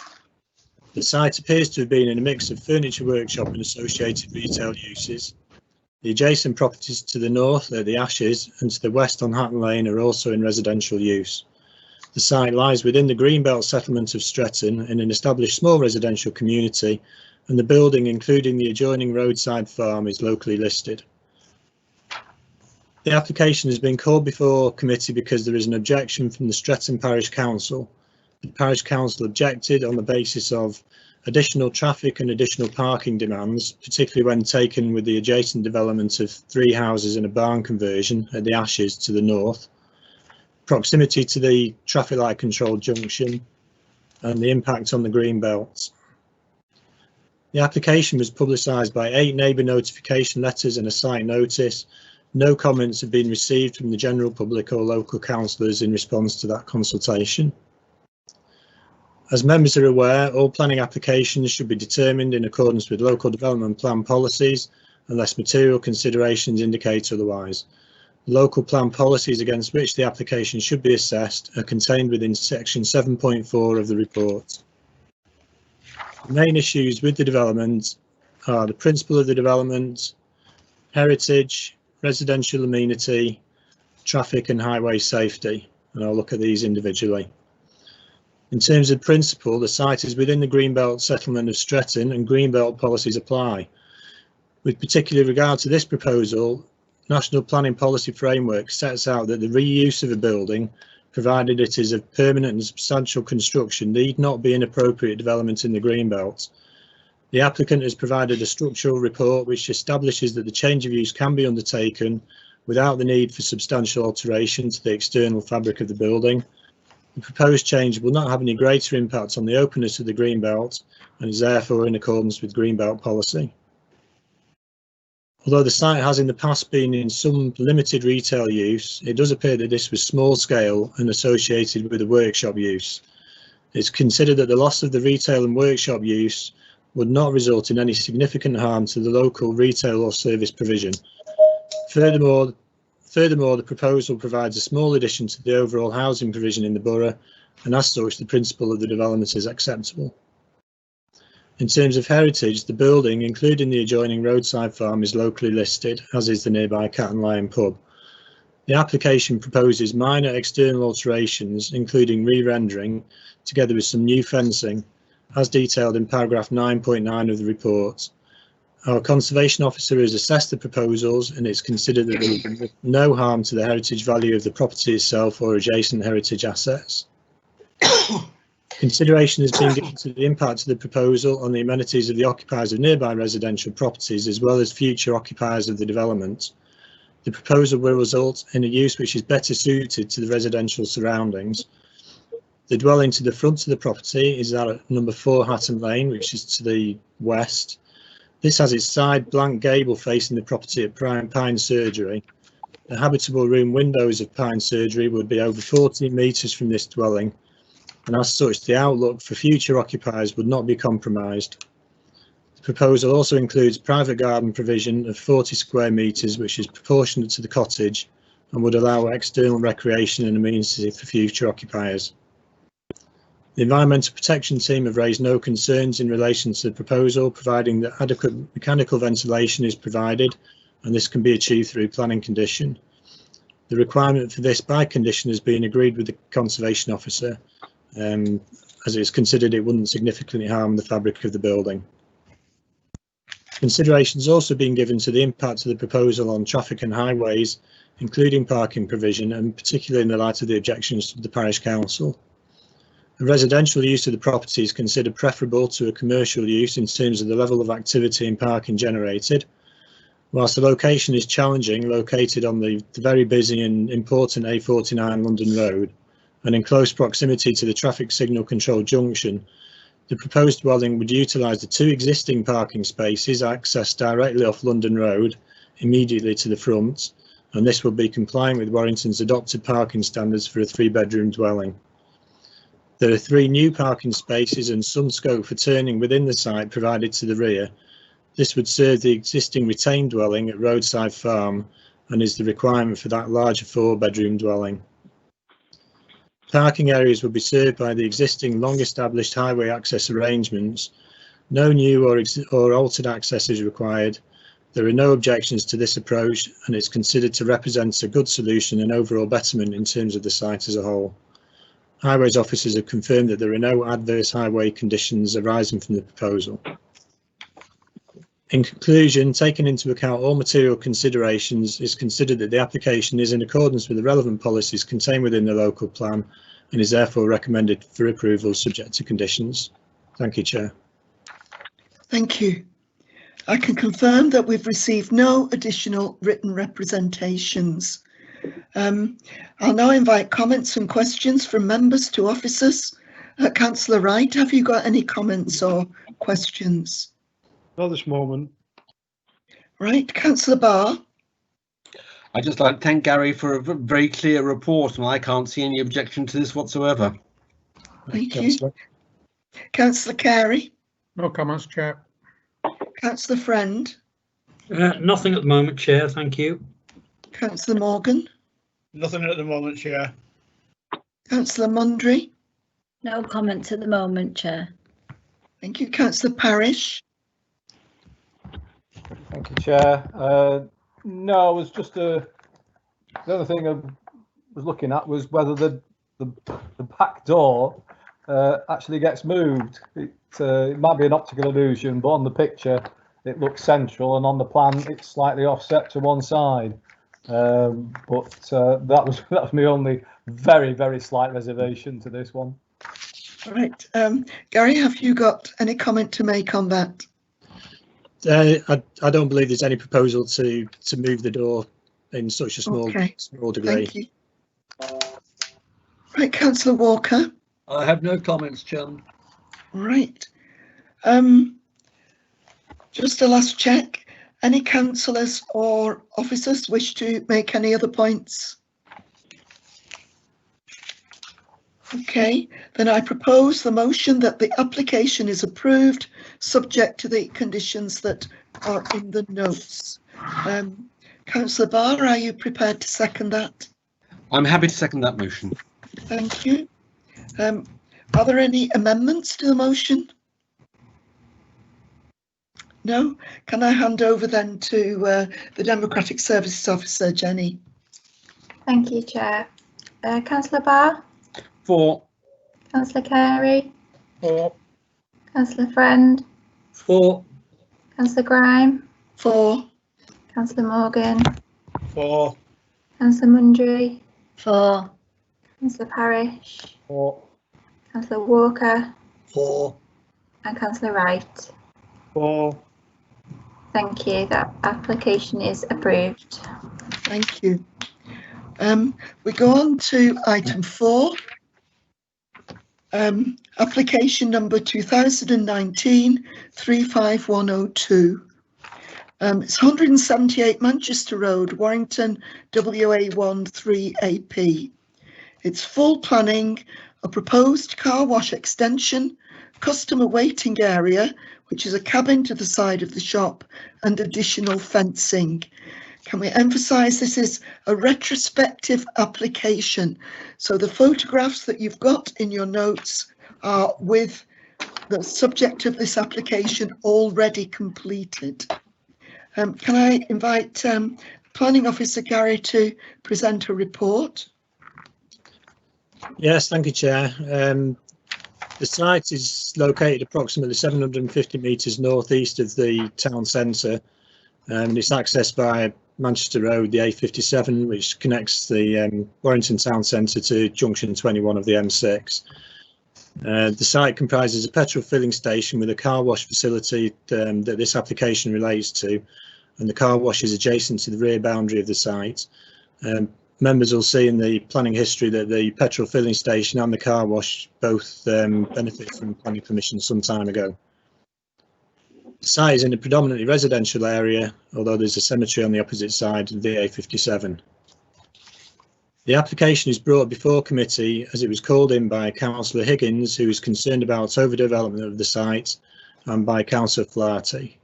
The site appears to have been in a mix of furniture workshop and associated retail uses. The adjacent properties to the north are the Ashes, and to the west on Hatton Lane are also in residential use. The site lies within the Greenbelt settlement of Stretton in an established small residential community, and the building, including the adjoining Roadside Farm, is locally listed. The application has been called before committee because there is an objection from the Stretton Parish Council. The Parish Council objected on the basis of additional traffic and additional parking demands, particularly when taken with the adjacent development of 3 houses and a barn conversion at the Ashes to the north, proximity to the traffic light control junction, and the impact on the green belts. The application was publicised by 8 neighbour notification letters and a site notice. No comments have been received from the general public or local councillors in response to that consultation. As members are aware, all planning applications should be determined in accordance with local development plan policies unless material considerations indicate otherwise. Local plan policies against which the application should be assessed are contained within section 7.4 of the report. The main issues with the development are the principle of the development, heritage, residential amenity, traffic and highway safety, and I'll look at these individually. In terms of principle, the site is within the Greenbelt settlement of Stretton and Greenbelt policies apply. With particular regard to this proposal, National Planning Policy Framework sets out that the reuse of a building, provided it is of permanent and substantial construction, need not be an appropriate development in the Greenbelt. The applicant has provided a structural report which establishes that the change of use can be undertaken without the need for substantial alteration to the external fabric of the building. The proposed change will not have any greater impact on the openness of the Greenbelt and is therefore in accordance with Greenbelt policy. Although the site has in the past been in some limited retail use, it does appear that this was small scale and associated with a workshop use. It's considered that the loss of the retail and workshop use would not result in any significant harm to the local retail or service provision. Furthermore, the proposal provides a small addition to the overall housing provision in the borough, and as such, the principle of the development is acceptable. In terms of heritage, the building, including the adjoining Roadside Farm, is locally listed, as is the nearby Cat and Lion pub. The application proposes minor external alterations, including re-rendering, together with some new fencing, as detailed in paragraph 9.9 of the report, Our conservation officer has assessed the proposals and it's considered that there will be no harm to the heritage value of the property itself or adjacent heritage assets. Consideration has been given to the impact of the proposal on the amenities of the occupiers of nearby residential properties as well as future occupiers of the development. The proposal will result in a use which is better suited to the residential surroundings. The dwelling to the front of the property is at number 4 Hatton Lane, which is to the west. This has its side blank gable facing the property at Pine Surgery. The habitable room windows of Pine Surgery would be over 14 metres from this dwelling, and as such the outlook for future occupiers would not be compromised. The proposal also includes private garden provision of 40 square metres, which is proportionate to the cottage and would allow external recreation and amenity for future occupiers. The Environmental Protection Team have raised no concerns in relation to the proposal, providing that adequate mechanical ventilation is provided, and this can be achieved through planning condition. The requirement for this by condition has been agreed with the Conservation Officer, as it is considered it wouldn't significantly harm the fabric of the building. Consideration has also been given to the impact of the proposal on traffic and highways, including parking provision, and particularly in the light of the objections to the Parish Council. A residential use of the property is considered preferable to a commercial use in terms of the level of activity and parking generated. Whilst the location is challenging, located on the very busy and important A49 London Road and in close proximity to the traffic signal control junction, the proposed dwelling would utilise the 2 existing parking spaces accessed directly off London Road immediately to the front, and this will be compliant with Warrington's adopted parking standards for a 3-bedroom dwelling. There are 3 new parking spaces and some scope for turning within the site provided to the rear. This would serve the existing retained dwelling at Roadside Farm and is the requirement for that larger 4-bedroom dwelling. Parking areas will be served by the existing long-established highway access arrangements. No new or altered access is required. There are no objections to this approach and it's considered to represent a good solution and overall betterment in terms of the site as a whole. Highways officers have confirmed that there are no adverse highway conditions arising from the proposal. In conclusion, taking into account all material considerations, it's considered that the application is in accordance with the relevant policies contained within the local plan and is therefore recommended for approval subject to conditions. Thank you, Chair. Thank you. I can confirm that we've received no additional written representations. I'll now invite comments and questions from members to officers. Councillor Wright, have you got any comments or questions? Not this moment. Right, Councillor Barr. I'd just like to thank Gary for a very clear report, and I can't see any objection to this whatsoever. Thank you. Councillor Carey. No comments, Chair. Councillor Friend. Nothing at the moment, Chair, thank you. Councillor Morgan. Nothing at the moment, Chair. Councillor Mundry. No comments at the moment, Chair. Thank you. Councillor Parish. Thank you, Chair. No, it was just the other thing I was looking at was whether the back door actually gets moved. It might be an optical illusion, but on the picture it looks central, and on the plan it's slightly offset to one side. That was my only very slight reservation to this one. All right, Gary, have you got any comment to make on that? I don't believe there's any proposal to move the door in such a small degree. Thank you. Right, Councillor Walker. I have no comments, Chairman. Right. Just a last check. Any councillors or officers wish to make any other points? Okay, then I propose the motion that the application is approved, subject to the conditions that are in the notes. Councillor Barr, are you prepared to second that? I'm happy to second that motion. Thank you. Are there any amendments to the motion? No? Can I hand over then to the Democratic Services Officer, Jenny? Thank you, Chair. Councillor Barr? For. Councillor Carey? For. Councillor Friend? For. Councillor Grime, 4, Councillor Morgan, 4, Councillor Mundry, 4, Councillor Parish, 4. Councillor Walker, 4. and Councillor Wright. 4. Thank you. That application is approved. thank you. We go on to item 4. Application number 2019-35102. It's 178 Manchester Road, Warrington, WA1 3AP. It's full planning, a proposed car wash extension, customer waiting area, which is a cabin to the side of the shop, and additional fencing. Can we emphasise this is a retrospective application? So the photographs that you've got in your notes are with the subject of this application already completed. Can I invite Planning Officer Gary to present a report? Yes, thank you, Chair. The site is located approximately 750 metres northeast of the town centre, and it's accessed by Manchester Road, the A57, which connects the Warrington town centre to junction 21 of the M6. The site comprises a petrol filling station with a car wash facility that this application relates to, and the car wash is adjacent to the rear boundary of the site. Members will see in the planning history that the petrol filling station and the car wash both benefit from planning permission some time ago. The site is in a predominantly residential area, although there's a cemetery on the opposite side of the A57. The application is brought before committee as it was called in by Councillor Higgins, who is concerned about overdevelopment of the site, and by Councillor Flaherty.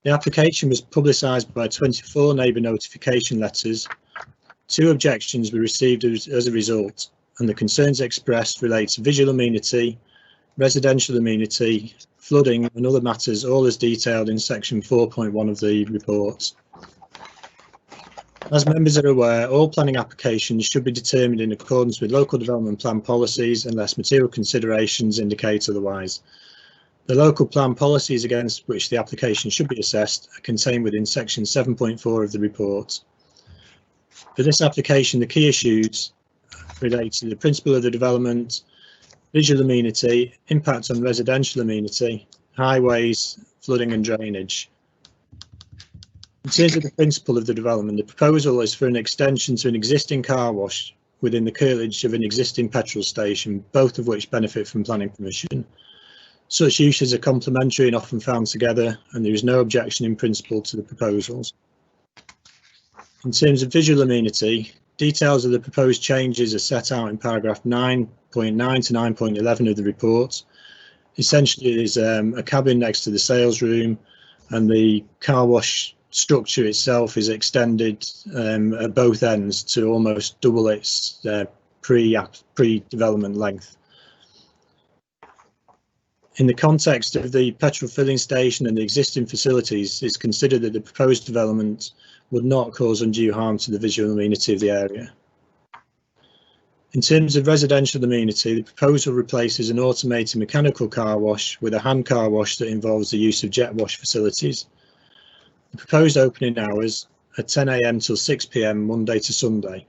The application was publicised by 24 neighbour notification letters. 2 objections were received as a result, and the concerns expressed relate to visual amenity, residential amenity, flooding and other matters, all as detailed in section 4.1 of the report. As members are aware, all planning applications should be determined in accordance with local development plan policies unless material considerations indicate otherwise. The local plan policies against which the application should be assessed are contained within section 7.4 of the report. For this application, the key issues relate to the principle of the development, visual amenity, impact on residential amenity, highways, flooding and drainage. In terms of the principle of the development, the proposal is for an extension to an existing car wash within the curtilage of an existing petrol station, both of which benefit from planning permission. Such uses are complementary and often found together, and there is no objection in principle to the proposals. In terms of visual amenity, details of the proposed changes are set out in paragraph 9.9 to 9.11 of the report. Essentially, there's a cabin next to the sales room, and the car wash structure itself is extended at both ends to almost double its pre-development length. In the context of the petrol filling station and the existing facilities, it's considered that the proposed development would not cause undue harm to the visual amenity of the area. In terms of residential amenity, the proposal replaces an automated mechanical car wash with a hand car wash that involves the use of jet wash facilities. The proposed opening hours are 10 AM till 6 PM Monday to Sunday,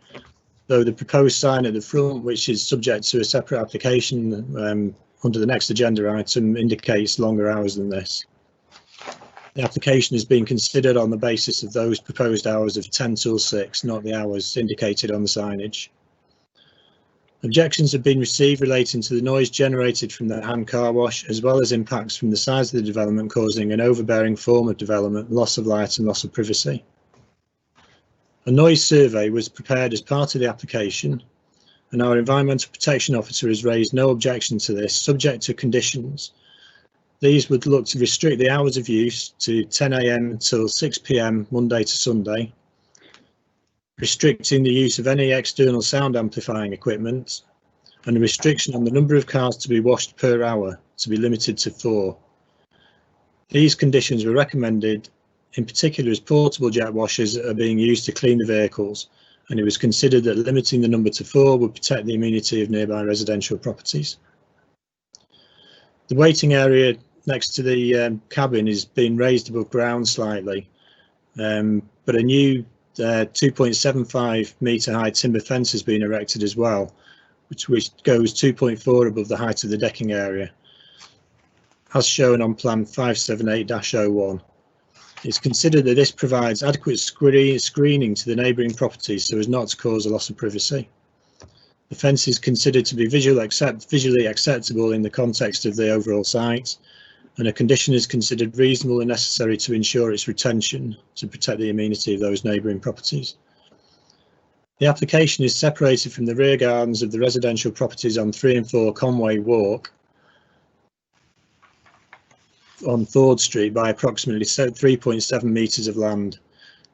though the proposed sign at the front, which is subject to a separate application under the next agenda item, indicates longer hours than this. The application is being considered on the basis of those proposed hours of 10 till 6, not the hours indicated on the signage. Objections have been received relating to the noise generated from the hand car wash, as well as impacts from the size of the development causing an overbearing form of development, loss of light and loss of privacy. A noise survey was prepared as part of the application, and our Environmental Protection Officer has raised no objection to this, subject to conditions. These would look to restrict the hours of use to 10 AM till 6 PM Monday to Sunday, restricting the use of any external sound amplifying equipment, and a restriction on the number of cars to be washed per hour to be limited to 4. These conditions were recommended in particular as portable jet washers are being used to clean the vehicles, and it was considered that limiting the number to 4 would protect the amenity of nearby residential properties. The waiting area next to the cabin is being raised above ground slightly, but a new 2.75 metre high timber fence has been erected as well, which goes 2.4 above the height of the decking area, as shown on plan 578-01. It's considered that this provides adequate screening to the neighbouring properties so as not to cause a loss of privacy. The fence is considered to be visually acceptable in the context of the overall site, and a condition is considered reasonable and necessary to ensure its retention to protect the amenity of those neighbouring properties. The application is separated from the rear gardens of the residential properties on 3 and 4 Conway Walk on Ford Street by approximately 3.7 metres of land.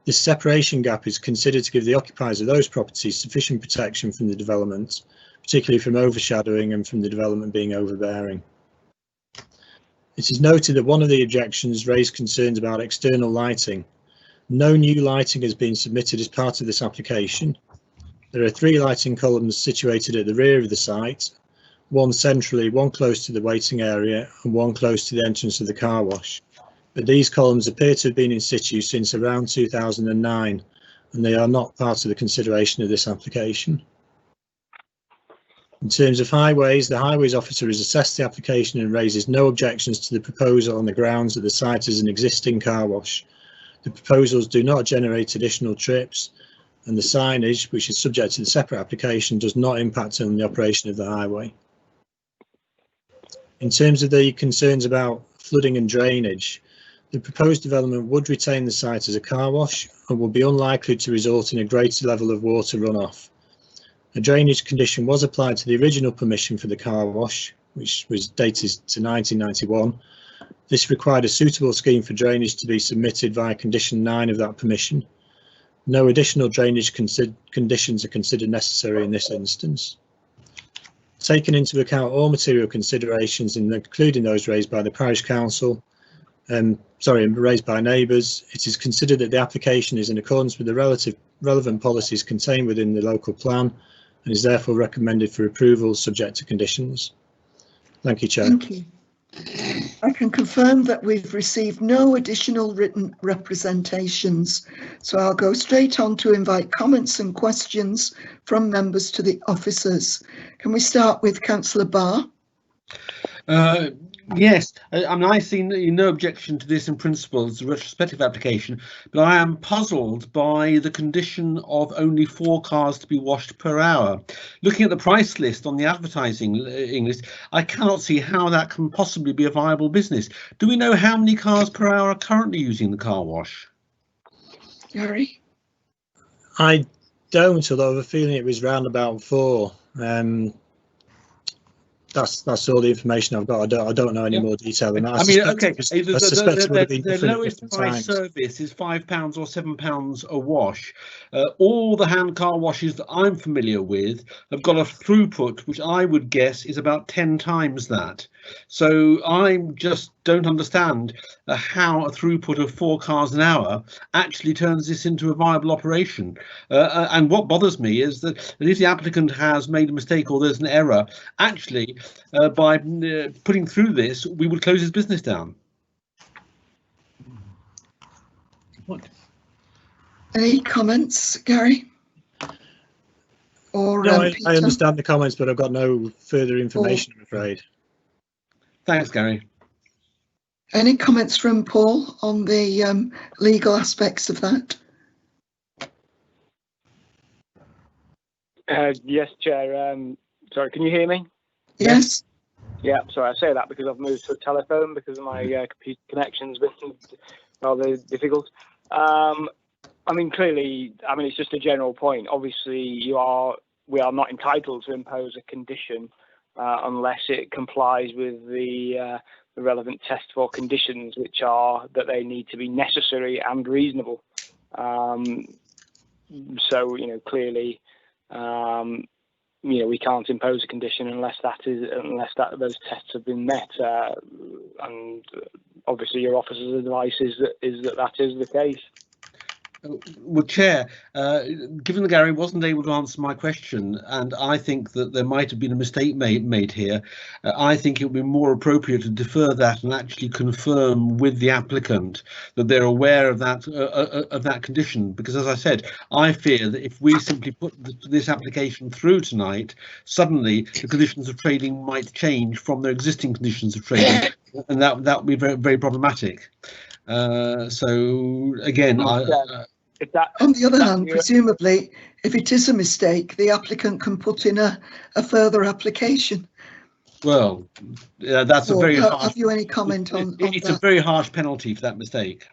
This separation gap is considered to give the occupiers of those properties sufficient protection from the development, particularly from overshadowing and from the development being overbearing. It is noted that one of the objections raised concerns about external lighting. No new lighting has been submitted as part of this application. There are 3 lighting columns situated at the rear of the site, one centrally, one close to the waiting area and one close to the entrance of the car wash. But these columns appear to have been in situ since around 2009, and they are not part of the consideration of this application. In terms of highways, the highways officer has assessed the application and raises no objections to the proposal on the grounds that the site is an existing car wash. The proposals do not generate additional trips, and the signage, which is subject to the separate application, does not impact on the operation of the highway. In terms of the concerns about flooding and drainage, the proposed development would retain the site as a car wash and would be unlikely to result in a greater level of water runoff. A drainage condition was applied to the original permission for the car wash, which was dated to 1991. This required a suitable scheme for drainage to be submitted via condition 9 of that permission. No additional drainage conditions are considered necessary in this instance. Taking into account all material considerations, including those raised by the parish council, raised by neighbours, it is considered that the application is in accordance with the relevant policies contained within the local plan and is therefore recommended for approval subject to conditions. Thank you, Chair. Thank you. I can confirm that we've received no additional written representations, so I'll go straight on to invite comments and questions from members to the officers. Can we start with Councillor Barr? Yes, I mean, I see no objection to this in principle as a retrospective application, but I am puzzled by the condition of only 4 cars to be washed per hour. Looking at the price list on the advertising list, I cannot see how that can possibly be a viable business. Do we know how many cars per hour are currently using the car wash? Gary? I don't, although I have a feeling it was round about 4. That's all the information I've got. I don't know any more detail than that. The lowest price service is £5 or £7 a wash. All the hand car washes that I'm familiar with have got a throughput which I would guess is about 10 times that. So I just don't understand how a throughput of 4 cars an hour actually turns this into a viable operation. And what bothers me is that if the applicant has made a mistake or there's an error, actually by putting through this, we would close his business down. What? Any comments, Gary? Or no, I understand the comments, but I've got no further information, I'm afraid. Thanks, Gary. Any comments from Paul on the legal aspects of that? Yes, Chair. Sorry, can you hear me? Yes. Yeah, sorry, I say that because I've moved to a telephone because of my computer connection's been rather difficult. I mean, clearly, it's just a general point. Obviously, we are not entitled to impose a condition unless it complies with the relevant test for conditions, which are that they need to be necessary and reasonable. So, clearly, we can't impose a condition unless those tests have been met. And obviously, your officer's advice is that is the case. Well, Chair, given that Gary wasn't able to answer my question, and I think that there might have been a mistake made here, I think it would be more appropriate to defer that and actually confirm with the applicant that they're aware of that condition. Because, as I said, I fear that if we simply put this application through tonight, suddenly the conditions of trading might change from their existing conditions of trading, and that would be very, very problematic. So again, on the other hand, presumably, if it is a mistake, the applicant can put in a further application. Well, that's a very harsh. Have you any comment on it's that? A very harsh penalty for that mistake.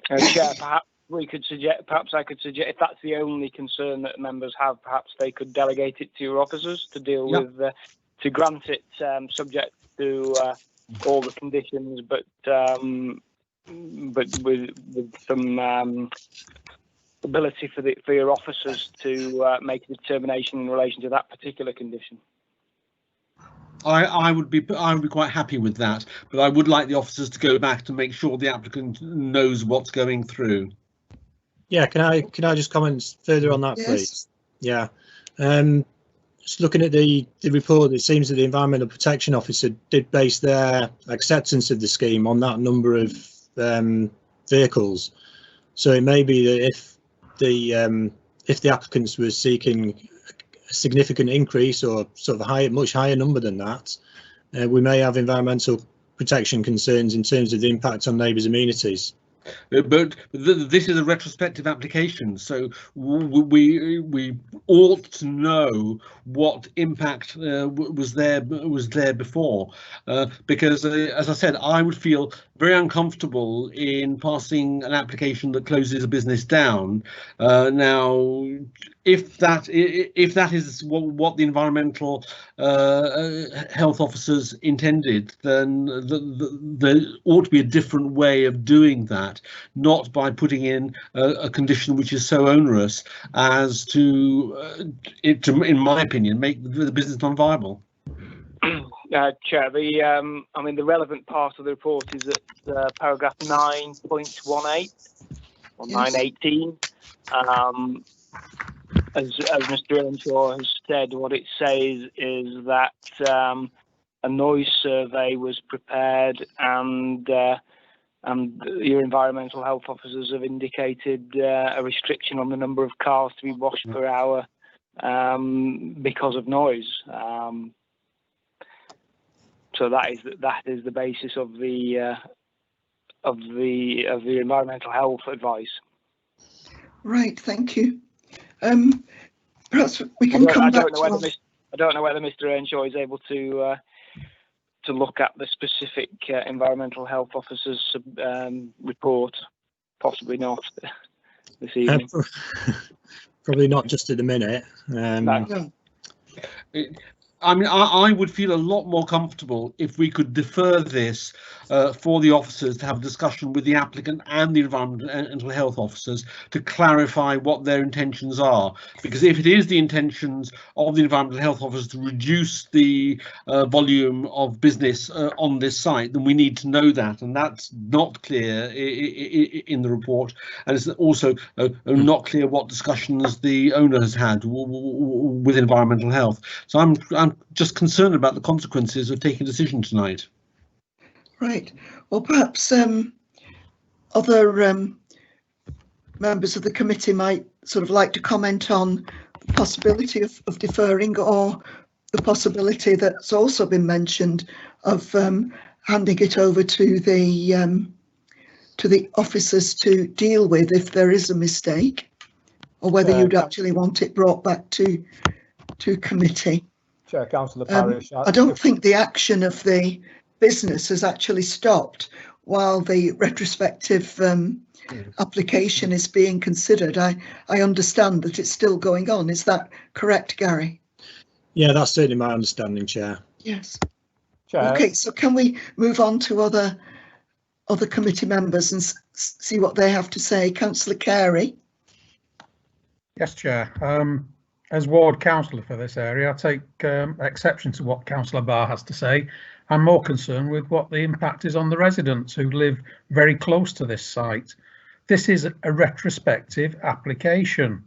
Chair, perhaps we could suggest. Perhaps I could suggest, if that's the only concern that members have, perhaps they could delegate it to your officers to deal with, to grant it subject to all the conditions, but with some ability for your officers to make a determination in relation to that particular condition. I would be quite happy with that, but I would like the officers to go back to make sure the applicant knows what's going through. Yeah, can I just comment further on that, please? Yeah. Just looking at the report, it seems that the Environmental Protection Officer did base their acceptance of the scheme on that number of vehicles. So it may be that if the applicants were seeking a significant increase or sort of a much higher number than that, we may have environmental protection concerns in terms of the impact on neighbours' amenities. But this is a retrospective application, so we ought to know what impact was there before, because as I said, I would feel very uncomfortable in passing an application that closes a business down. Now, if that is what the environmental health officers intended, then there ought to be a different way of doing that, not by putting in a condition which is so onerous as to in my opinion, make the business non-viable. Chair, the relevant part of the report is at paragraph 9.18 or 9.18. As Mr. Earnshaw has said, what it says is that a noise survey was prepared, and your environmental health officers have indicated a restriction on the number of cars to be washed per hour because of noise. So that is the basis of the environmental health advice. Right, thank you. Perhaps we can come back to. I don't know whether Mr. Earnshaw is able to look at the specific environmental health officer's report. Possibly not this evening. Probably not just at the minute. No. I mean, I would feel a lot more comfortable if we could defer this for the officers to have a discussion with the applicant and the environmental health officers to clarify what their intentions are. Because if it is the intentions of the environmental health officers to reduce the volume of business on this site, then we need to know that, and that's not clear in the report. And it's also not clear what discussions the owner has had with environmental health. So I'm just concerned about the consequences of taking a decision tonight. Right. Well, perhaps other members of the committee might sort of like to comment on the possibility of deferring, or the possibility that's also been mentioned of handing it over to the officers to deal with if there is a mistake, or whether you'd actually want it brought back to committee. Chair, Councillor Parish. I don't think the action of the business has actually stopped while the retrospective application is being considered. I understand that it's still going on. Is that correct, Gary? Yeah, that's certainly my understanding, Chair. Yes. Chair. Okay, so can we move on to other committee members and see what they have to say? Councillor Carey. Yes, Chair. As ward councillor for this area, I take exception to what Councillor Barr has to say. I'm more concerned with what the impact is on the residents who live very close to this site. this is a retrospective application.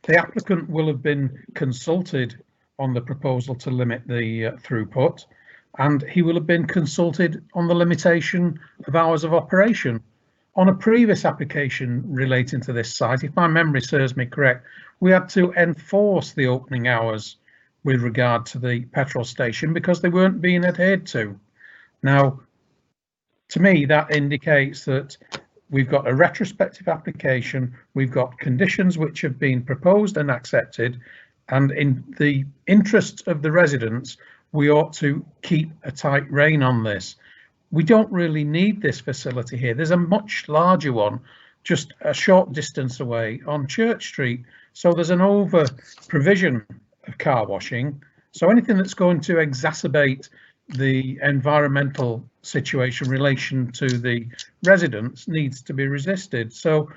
The applicant will have been consulted on the proposal to limit the throughput, and he will have been consulted on the limitation of hours of operation. On a previous application relating to this site, if my memory serves me correct, we had to enforce the opening hours with regard to the petrol station because they weren't being adhered to. Now, to me, that indicates that we've got a retrospective application, we've got conditions which have been proposed and accepted, and in the interest of the residents, we ought to keep a tight rein on this. We don't really need this facility here. There's a much larger one just a short distance away on Church Street. So there's an over provision of car washing. So anything that's going to exacerbate the environmental situation in relation to the residents needs to be resisted. So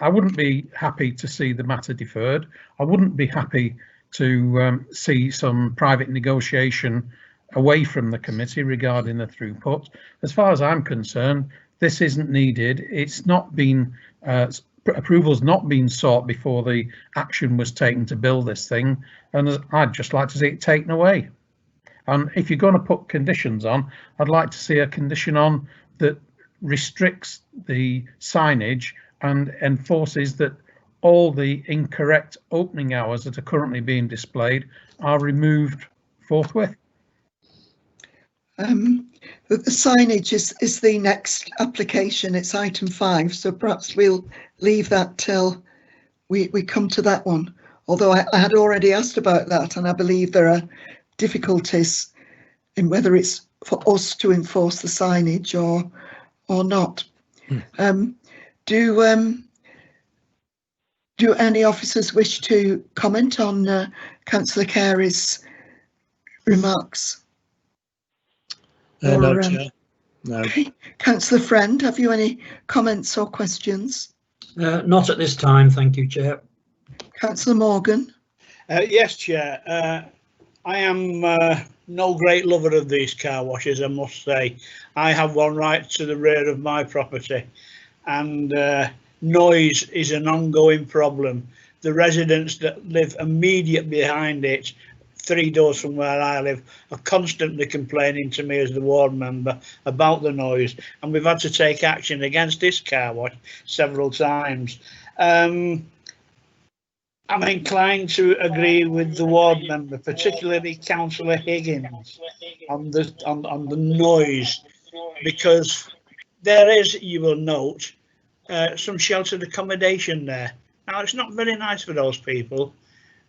I wouldn't be happy to see the matter deferred. I wouldn't be happy to see some private negotiation away from the committee regarding the throughput. As far as I'm concerned, this isn't needed. It's not been approval's not been sought before the action was taken to build this thing, and I'd just like to see it taken away. And if you're going to put conditions on, I'd like to see a condition on that restricts the signage and enforces that all the incorrect opening hours that are currently being displayed are removed forthwith. The signage is the next application. It's item 5, so perhaps we'll leave that till we come to that one. Although I had already asked about that, and I believe there are difficulties in whether it's for us to enforce the signage or not. Do any officers wish to comment on Councillor Carey's remarks? No, Chair. No. Okay. Councillor Friend, have you any comments or questions? Not at this time, thank you, Chair. Councillor Morgan. Yes, Chair. I am no great lover of these car washes, I must say. I have one right to the rear of my property, and noise is an ongoing problem. The residents that live immediate behind it, 3 doors from where I live, are constantly complaining to me as the ward member about the noise, and we've had to take action against this car wash several times. I'm inclined to agree with the ward member, particularly Councillor Higgins, on the noise, because there is, you will note, some sheltered accommodation there. Now, it's not very nice for those people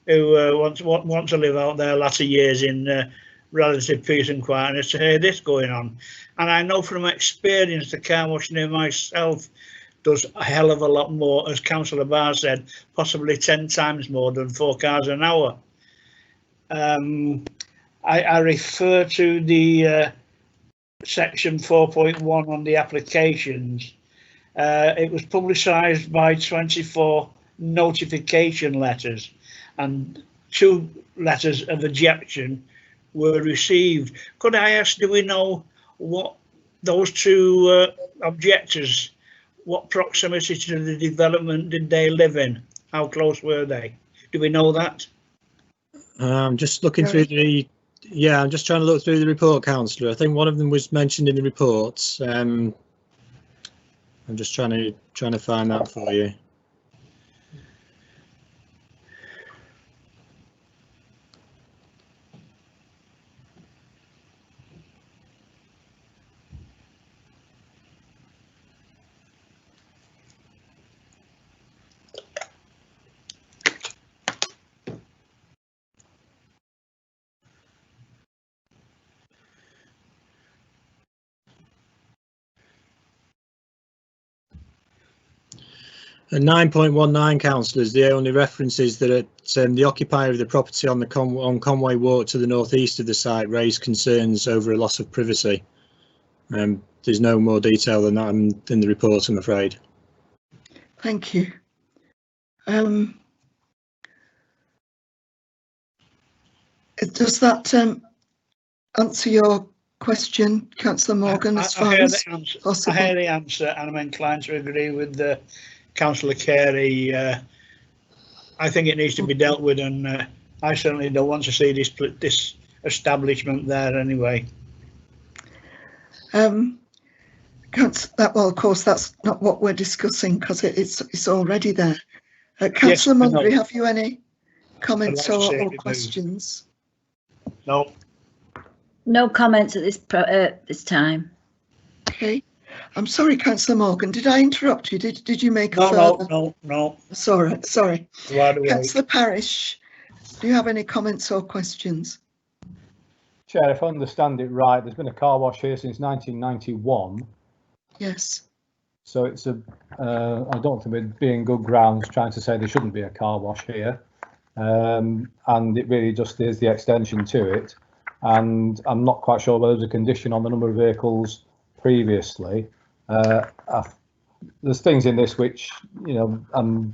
who want to live out their latter years in relative peace and quietness to hear this going on. And I know from experience the car wash near myself does a hell of a lot more, as Councillor Barr said, possibly 10 times more than 4 cars an hour. I refer to the section 4.1 on the applications. It was publicised by 24 notification letters, and 2 letters of objection were received. Could I ask, do we know what those 2 objectors, what proximity to the development did they live in? How close were they? Do we know that? I'm just looking through the, I'm just trying to look through the report, Councillor. I think one of them was mentioned in the reports. I'm just trying to find that for you. At 9.19, councillors, the only reference is that the occupier of the property on Conway Walk to the northeast of the site raised concerns over a loss of privacy. There's no more detail than that in the report, I'm afraid. Thank you. Does that answer your question, Councillor Morgan? I hear the answer, and I'm inclined to agree with the Councillor Carey, I think it needs to be dealt with, and I certainly don't want to see this establishment there anyway. Well, of course, that's not what we're discussing because it's already there. Councillor Mundry, have you any comments or questions? No. No comments at this time. Okay. I'm sorry, Councillor Morgan. Did I interrupt you? Did you make a further? No. Sorry. Right away. Councillor Parish, do you have any comments or questions? Chair, if I understand it right, there's been a car wash here since 1991. Yes. So it's I don't think we'd be in good grounds trying to say there shouldn't be a car wash here. And it really just is the extension to it. And I'm not quite sure whether there's a condition on the number of vehicles previously. There's things in this which, the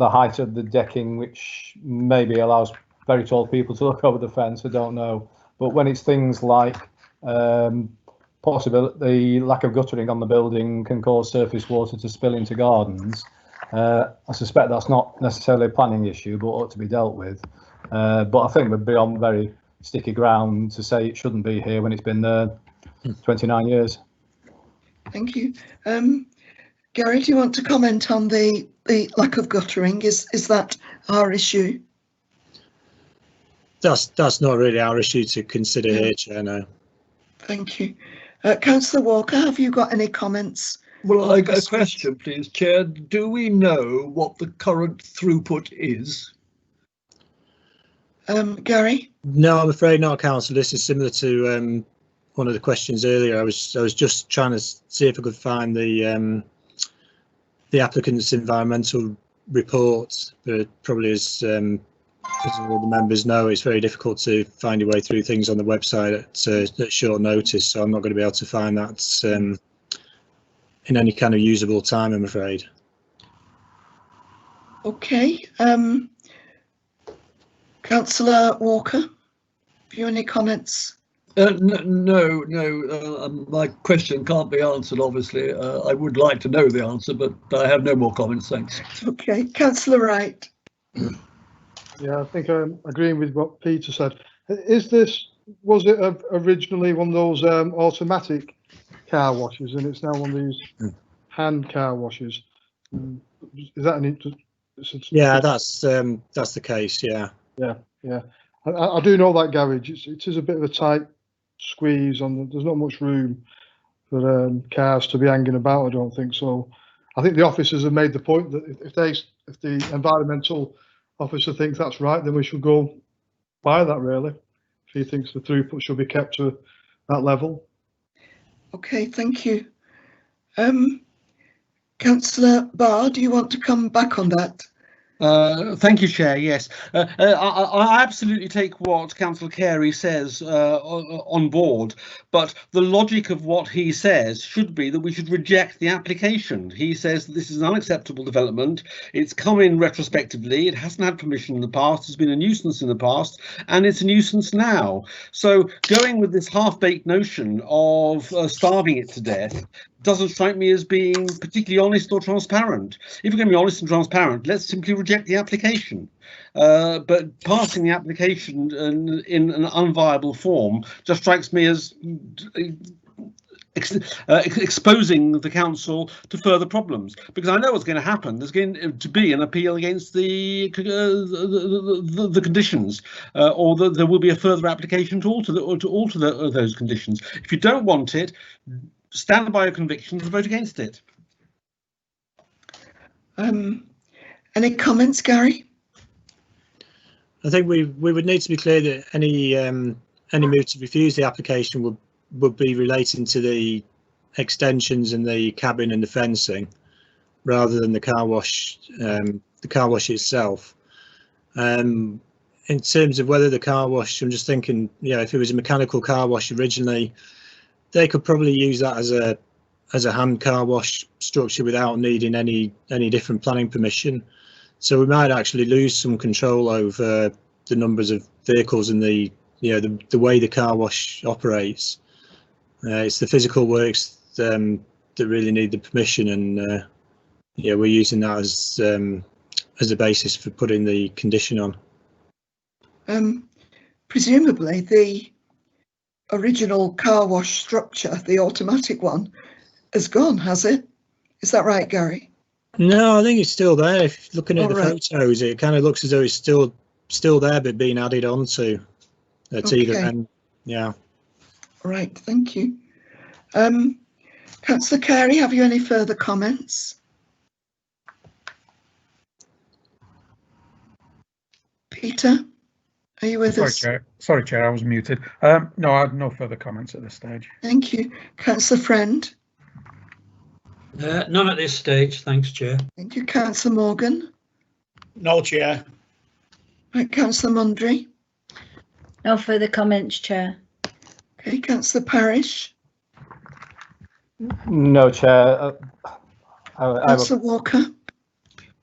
height of the decking, which maybe allows very tall people to look over the fence, I don't know. But when it's things like possible, the lack of guttering on the building can cause surface water to spill into gardens, I suspect that's not necessarily a planning issue, but ought to be dealt with. But I think we'd be on very sticky ground to say it shouldn't be here when it's been there 29 years. Thank you. Gary, do you want to comment on the lack of guttering? Is that our issue? That's not really our issue to consider here, Chair, no. Thank you. Councillor Walker, have you got any comments? Well, I got a question, please, Chair. Do we know what the current throughput is? Gary? No, I'm afraid not, Councillor. This is similar to one of the questions earlier. I was just trying to see if I could find the applicant's environmental report, but probably as all the members know, it's very difficult to find your way through things on the website at short notice. So I'm not going to be able to find that in any kind of usable time, I'm afraid. Okay. Councillor Walker, have you any comments? No. My question can't be answered, obviously. I would like to know the answer, but I have no more comments, thanks. Okay. Councillor Wright. Yeah, I think I'm agreeing with what Peter said. Was it originally one of those automatic car washes, and it's now one of these hand car washes? Is that an? Yeah, that's the case. Yeah. Yeah. I do know that garage. It is a bit of a tight squeeze on. There's not much room for cars to be hanging about. I don't think so. I think the officers have made the point that if the environmental officer thinks that's right, then we should go by that, really. If he thinks the throughput should be kept to that level. Okay, thank you. Councillor Barr, do you want to come back on that? Thank you, Chair. Yes, I absolutely take what Councillor Carey says on board, but the logic of what he says should be that we should reject the application. He says that this is an unacceptable development. It's come in retrospectively. It hasn't had permission in the past. It's been a nuisance in the past, and it's a nuisance now. So going with this half-baked notion of starving it to death doesn't strike me as being particularly honest or transparent. If we're going to be honest and transparent, let's simply reject the application. But passing the application in an unviable form just strikes me as exposing the council to further problems, because I know what's going to happen. There's going to be an appeal against the conditions, or there will be a further application to alter those conditions. If you don't want it, stand by your convictions and vote against it. Any comments, Gary? I think we would need to be clear that any move to refuse the application would be relating to the extensions and the cabin and the fencing, rather than the car wash itself. In terms of whether the car wash, I'm just thinking, if it was a mechanical car wash originally, they could probably use that as a hand car wash structure without needing any different planning permission. So we might actually lose some control over the numbers of vehicles and the way the car wash operates. It's the physical works that really need the permission, and yeah, we're using that as a basis for putting the condition on. Presumably the original car wash structure, the automatic one, has gone, has it? Is that right, Gary? No, I think it's still there. If looking at the photos, it kind of looks as though it's still there, but being added on to either end. Yeah. Right, thank you. Councillor Carey, have you any further comments? Peter, are you with us? Sorry, Chair, I was muted. No, I have no further comments at this stage. Thank you. Councillor Friend? None at this stage, thanks, Chair. Thank you. Councillor Morgan? No, Chair. Right, Councillor Mundry? No further comments, Chair. Okay, Councillor Parish? No, Chair. Councillor Walker?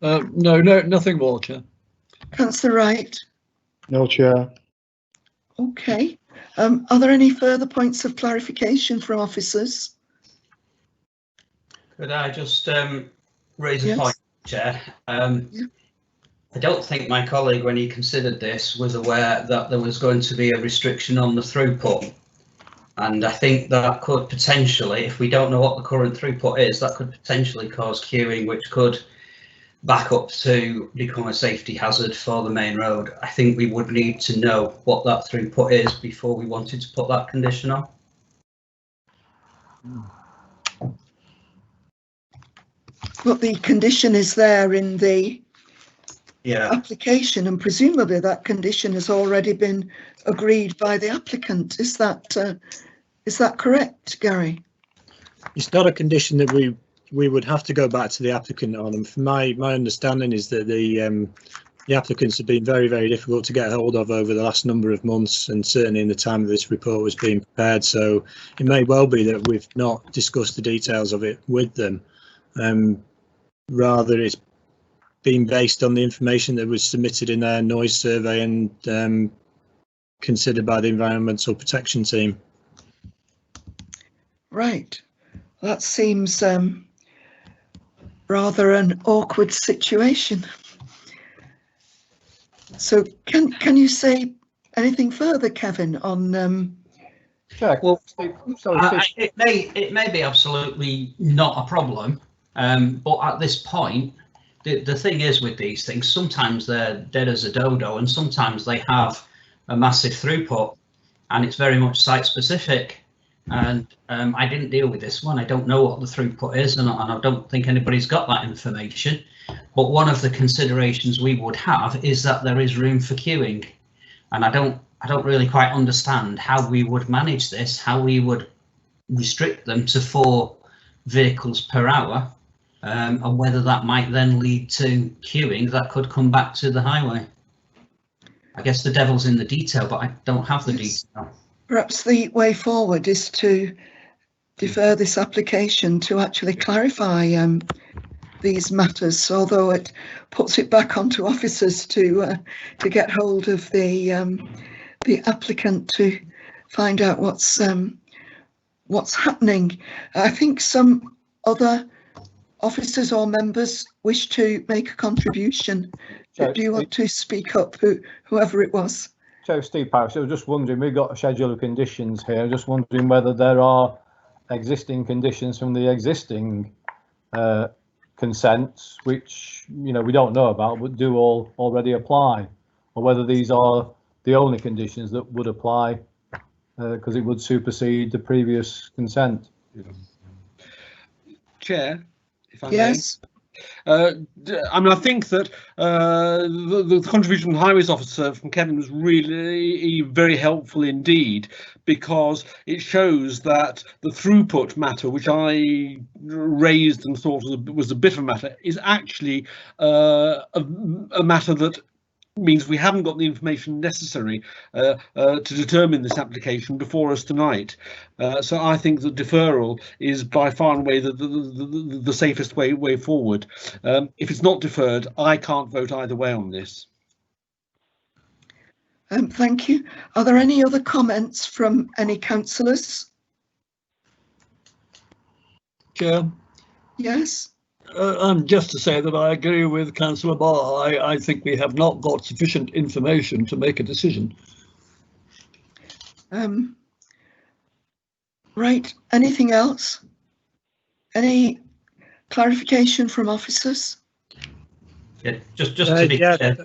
No, nothing more, Chair. Councillor Wright? No, Chair. Okay. Are there any further points of clarification from officers? Could I just raise a point, Chair? I don't think my colleague, when he considered this, was aware that there was going to be a restriction on the throughput. And I think that could potentially, if we don't know what the current throughput is, that could potentially cause queuing, which could back up to become a safety hazard for the main road. I think we would need to know what that throughput is before we wanted to put that condition on. But the condition is there in the application, and presumably that condition has already been agreed by the applicant. Is that correct, Gary? It's not a condition that we would have to go back to the applicant on. And from my understanding is that the applicants have been very, very difficult to get hold of over the last number of months, and certainly in the time that this report was being prepared. So it may well be that we've not discussed the details of it with them. Rather, it's been based on the information that was submitted in their noise survey and considered by the Environmental Protection Team. Right. That seems rather an awkward situation. So can you say anything further, Kevin, on well, it may be absolutely not a problem, but at this point, the thing is with these things, sometimes they're dead as a dodo, and sometimes they have a massive throughput, and it's very much site specific. And I didn't deal with this one. I don't know what the throughput is, and I don't think anybody's got that information. But one of the considerations we would have is that there is room for queuing, and I don't really quite understand how we would manage this, how we would restrict them to 4 vehicles per hour, and whether that might then lead to queuing that could come back to the highway. I guess the devil's in the detail, but I don't have the detail. Perhaps the way forward is to defer this application to actually clarify these matters, although it puts it back onto officers to get hold of the applicant to find out what's happening. I think some other officers or members wish to make a contribution. Do you want to speak up, whoever it was? So Steve Parrish, I was just wondering, we've got a schedule of conditions here, just wondering whether there are existing conditions from the existing consents, which, you know, we don't know about, but do all already apply, or whether these are the only conditions that would apply, because it would supersede the previous consent. Chair, if I yes. may. I mean, I think that the contribution from the Highways Officer from Kevin was really very helpful indeed, because it shows that the throughput matter, which I raised and thought was a bit of a matter, is actually a matter that means we haven't got the information necessary to determine this application before us tonight. So I think that deferral is by far and away the safest way forward. If it's not deferred, I can't vote either way on this. Thank you. Are there any other comments from any councillors? Chair. Yes. just to say that I agree with Councillor Barr. I think we have not got sufficient information to make a decision. Right. Anything else? Any clarification from officers? Yeah, just to be clear,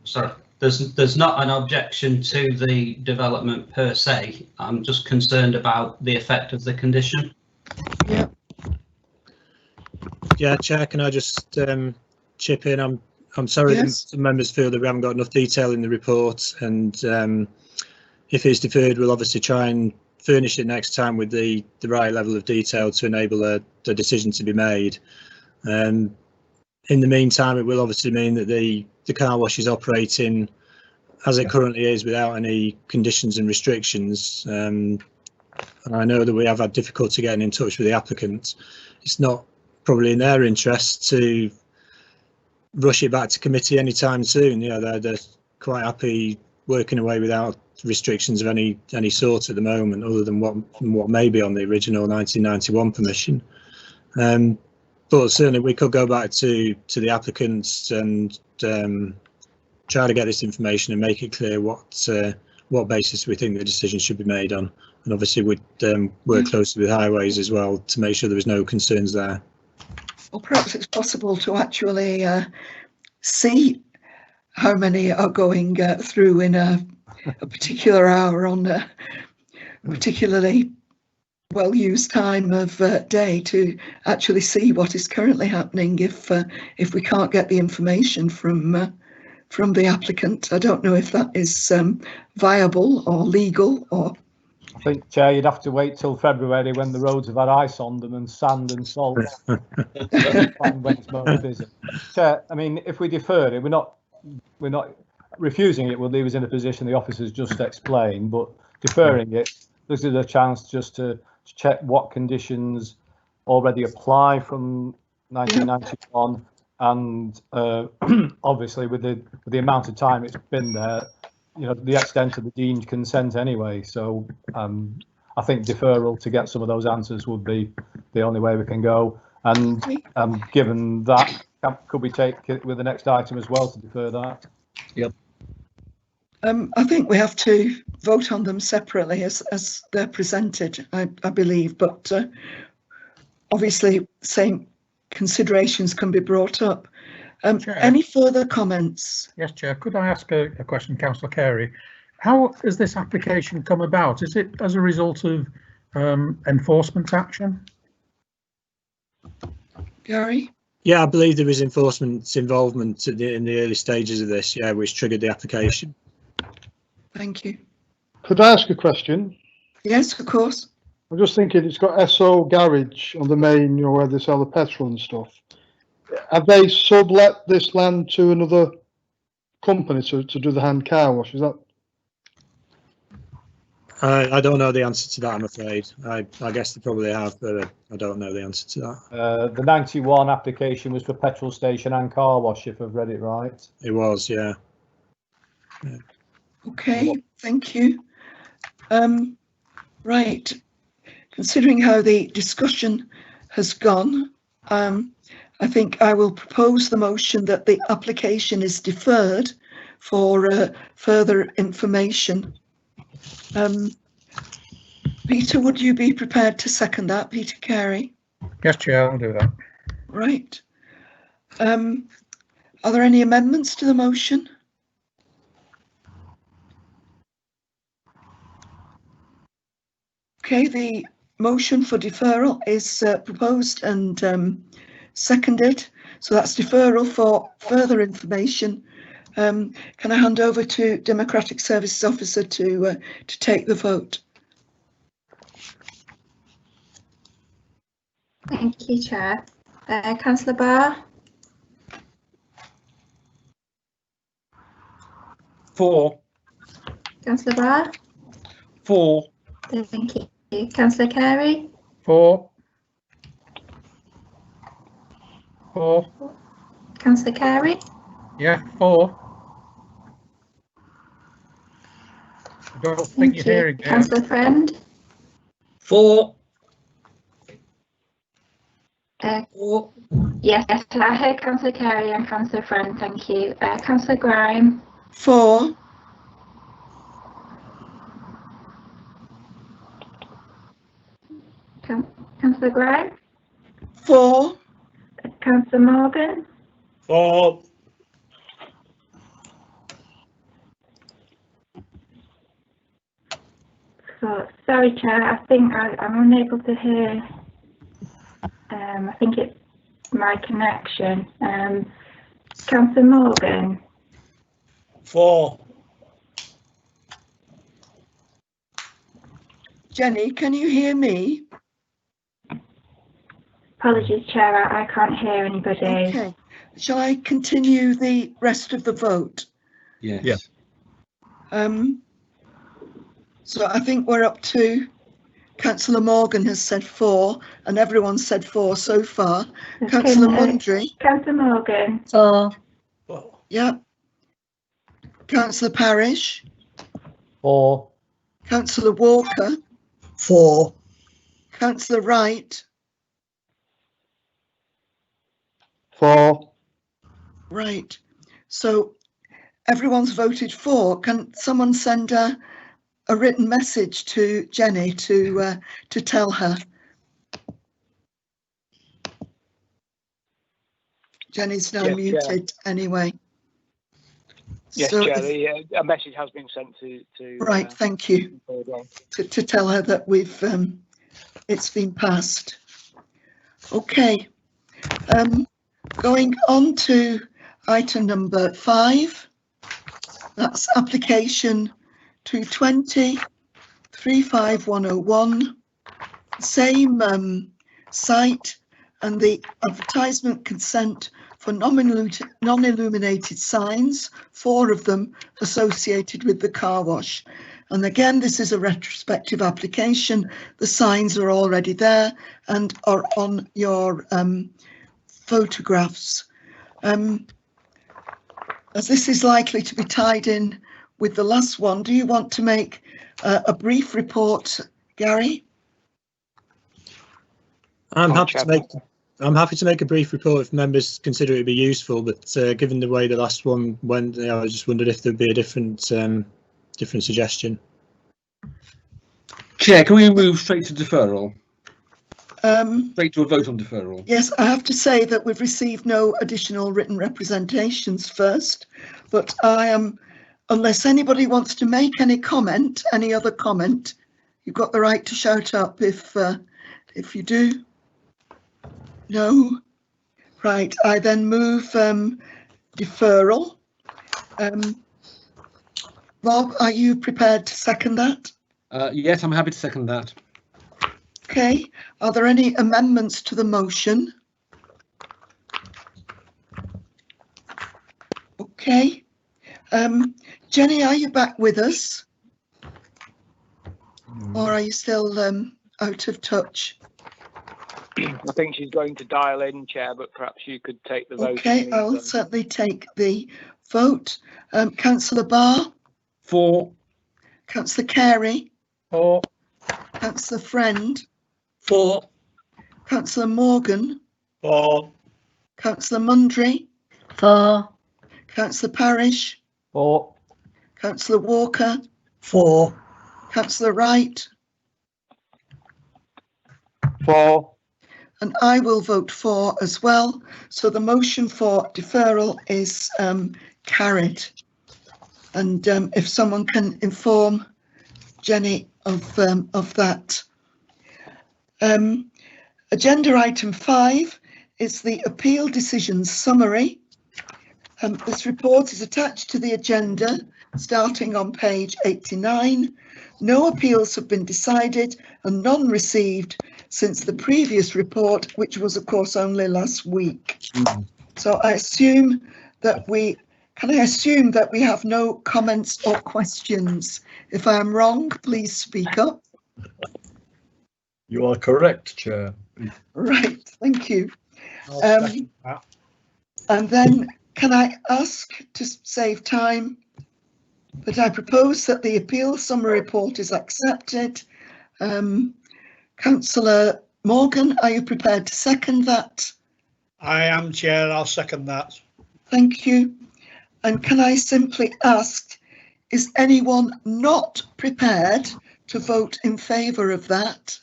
sorry, there's not an objection to the development per se. I'm just concerned about the effect of the condition. Yeah. Yeah, Chair, can I just chip in? I'm sorry that some members feel that we haven't got enough detail in the report, and if it's deferred, we'll obviously try and furnish it next time with the right level of detail to enable the decision to be made. In the meantime, it will obviously mean that the car wash is operating as it currently is without any conditions and restrictions. And I know that we have had difficulty getting in touch with the applicant. It's not probably in their interest to rush it back to committee anytime soon. You know, they're quite happy working away without restrictions of any sort at the moment, other than what may be on the original 1991 permission. But certainly we could go back to the applicants and try to get this information and make it clear what basis we think the decision should be made on. And obviously we'd work closely with Highways as well to make sure there was no concerns there. Or perhaps it's possible to actually see how many are going through in a particular hour on a particularly well-used time of day, to actually see what is currently happening if we can't get the information from the applicant. I don't know if that is viable or legal, or I think, Chair, you'd have to wait till February when the roads have had ice on them and sand and salt when it's more busy. Chair, I mean, if we defer it, we're not refusing it, will leave us in a position the officers just explained, but deferring it, this is a chance just to check what conditions already apply from 1991, and obviously with the amount of time it's been there, you know, the extent of the deemed consent anyway. So I think deferral to get some of those answers would be the only way we can go. And given that, could we take it with the next item as well to defer that? Yep. I think we have to vote on them separately as they're presented, I believe, but obviously same considerations can be brought up. Any further comments? Yes, Chair. Could I ask a question, Councillor Carey? How has this application come about? Is it as a result of enforcement action? Gary? Yeah, I believe there was enforcement involvement in the early stages of this, yeah, which triggered the application. Thank you. Could I ask a question? Yes, of course. I'm just thinking, it's got SO Garage on the main, you know, where they sell the petrol and stuff. Have they sublet this land to another company to do the hand car wash? Is that? I don't know the answer to that, I'm afraid. I guess they probably have, but I don't know the answer to that. The 91 application was for petrol station and car wash, if I've read it right. It was, yeah. Okay, thank you. Right, considering how the discussion has gone, I think I will propose the motion that the application is deferred for further information. Peter, would you be prepared to second that? Peter Carey? Yes, Chair, I'll do that. Right. Are there any amendments to the motion? Okay, the motion for deferral is proposed and seconded. So that's deferral for further information. Can I hand over to Democratic Services Officer to take the vote? Thank you, Chair. Councillor Barr? For. Councillor Barr? For. Thank you. Councillor Carey? For. Councillor Carey? Yeah, for. I don't think you're hearing me. Councillor Friend? For. For. Yes, I heard Councillor Carey and Councillor Friend, thank you. Councillor Grime. 4. Councillor Grime. 4. Councillor Morgan. 4. So, sorry, Chair, I think I'm unable to hear. I think it's my connection. Councillor Morgan. 4. Jenny, can you hear me? Apologies, Chair, I can't hear anybody. Okay. Shall I continue the rest of the vote? Yes. Yeah. So I think we're up to Councillor Morgan has said 4, and everyone's said 4 so far. Councillor Mundry. Councillor Morgan. 4. Yeah. Councillor Parish. 4. Councillor Walker. 4. Councillor Wright. 4. Right. So everyone's voted 4. Can someone send a written message to Jenny to tell her? Jenny's now muted anyway. Yes, so Chair, a message has been sent to right, thank you. To tell her that we've it's been passed. Okay. Going on to item number 5. That's application 220-35101. Same site, and the advertisement consent for non-illuminated signs, 4 of them associated with the car wash. And again, this is a retrospective application. The signs are already there and are on your photographs. As this is likely to be tied in with the last one, do you want to make a brief report, Gary? I'm happy to make a brief report if members consider it to be useful, but given the way the last one went, I just wondered if there'd be a different suggestion. Chair, can we move straight to deferral? Straight to a vote on deferral. Yes, I have to say that we've received no additional written representations first, but I am, unless anybody wants to make any comment, any other comment, you've got the right to shout up if you do. No? Right, I then move deferral. Bob, are you prepared to second that? Yes, I'm happy to second that. Okay, are there any amendments to the motion? Okay, Jenny, are you back with us? Or are you still out of touch? I think she's going to dial in, Chair, but perhaps you could take the vote. Okay, I'll certainly take the vote. Councillor Barr? 4. Councillor Carey? 4. Councillor Friend? 4. Councillor Morgan? 4. Councillor Mundry? 4. Councillor Parish? 4. Councillor Walker? 4. Councillor Wright? 4. And I will vote for as well. So the motion for deferral is carried. And if someone can inform Jenny of that. Agenda item 5 is the appeal decision summary. This report is attached to the agenda starting on page 89. No appeals have been decided and none received since the previous report, which was of course only last week. So I assume that we have no comments or questions. If I am wrong, please speak up. You are correct, Chair. Right, thank you. And then can I ask, to save time, that I propose that the appeal summary report is accepted. Councillor Morgan, are you prepared to second that? I am Chair. I'll second that. Thank you. And can I simply ask, is anyone not prepared to vote in favour of that?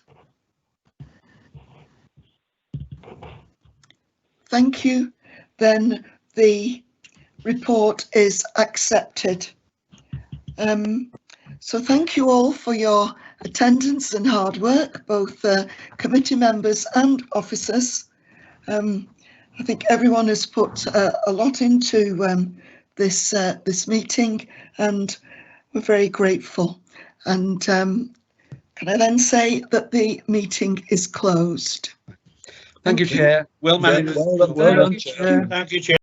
Thank you. Then the report is accepted. So thank you all for your attendance and hard work, both committee members and officers. I think everyone has put a lot into this meeting, and we're very grateful. And can I then say that the meeting is closed? Thank you, Chair. Well managed. Well done, Chair. Thank you, Chair.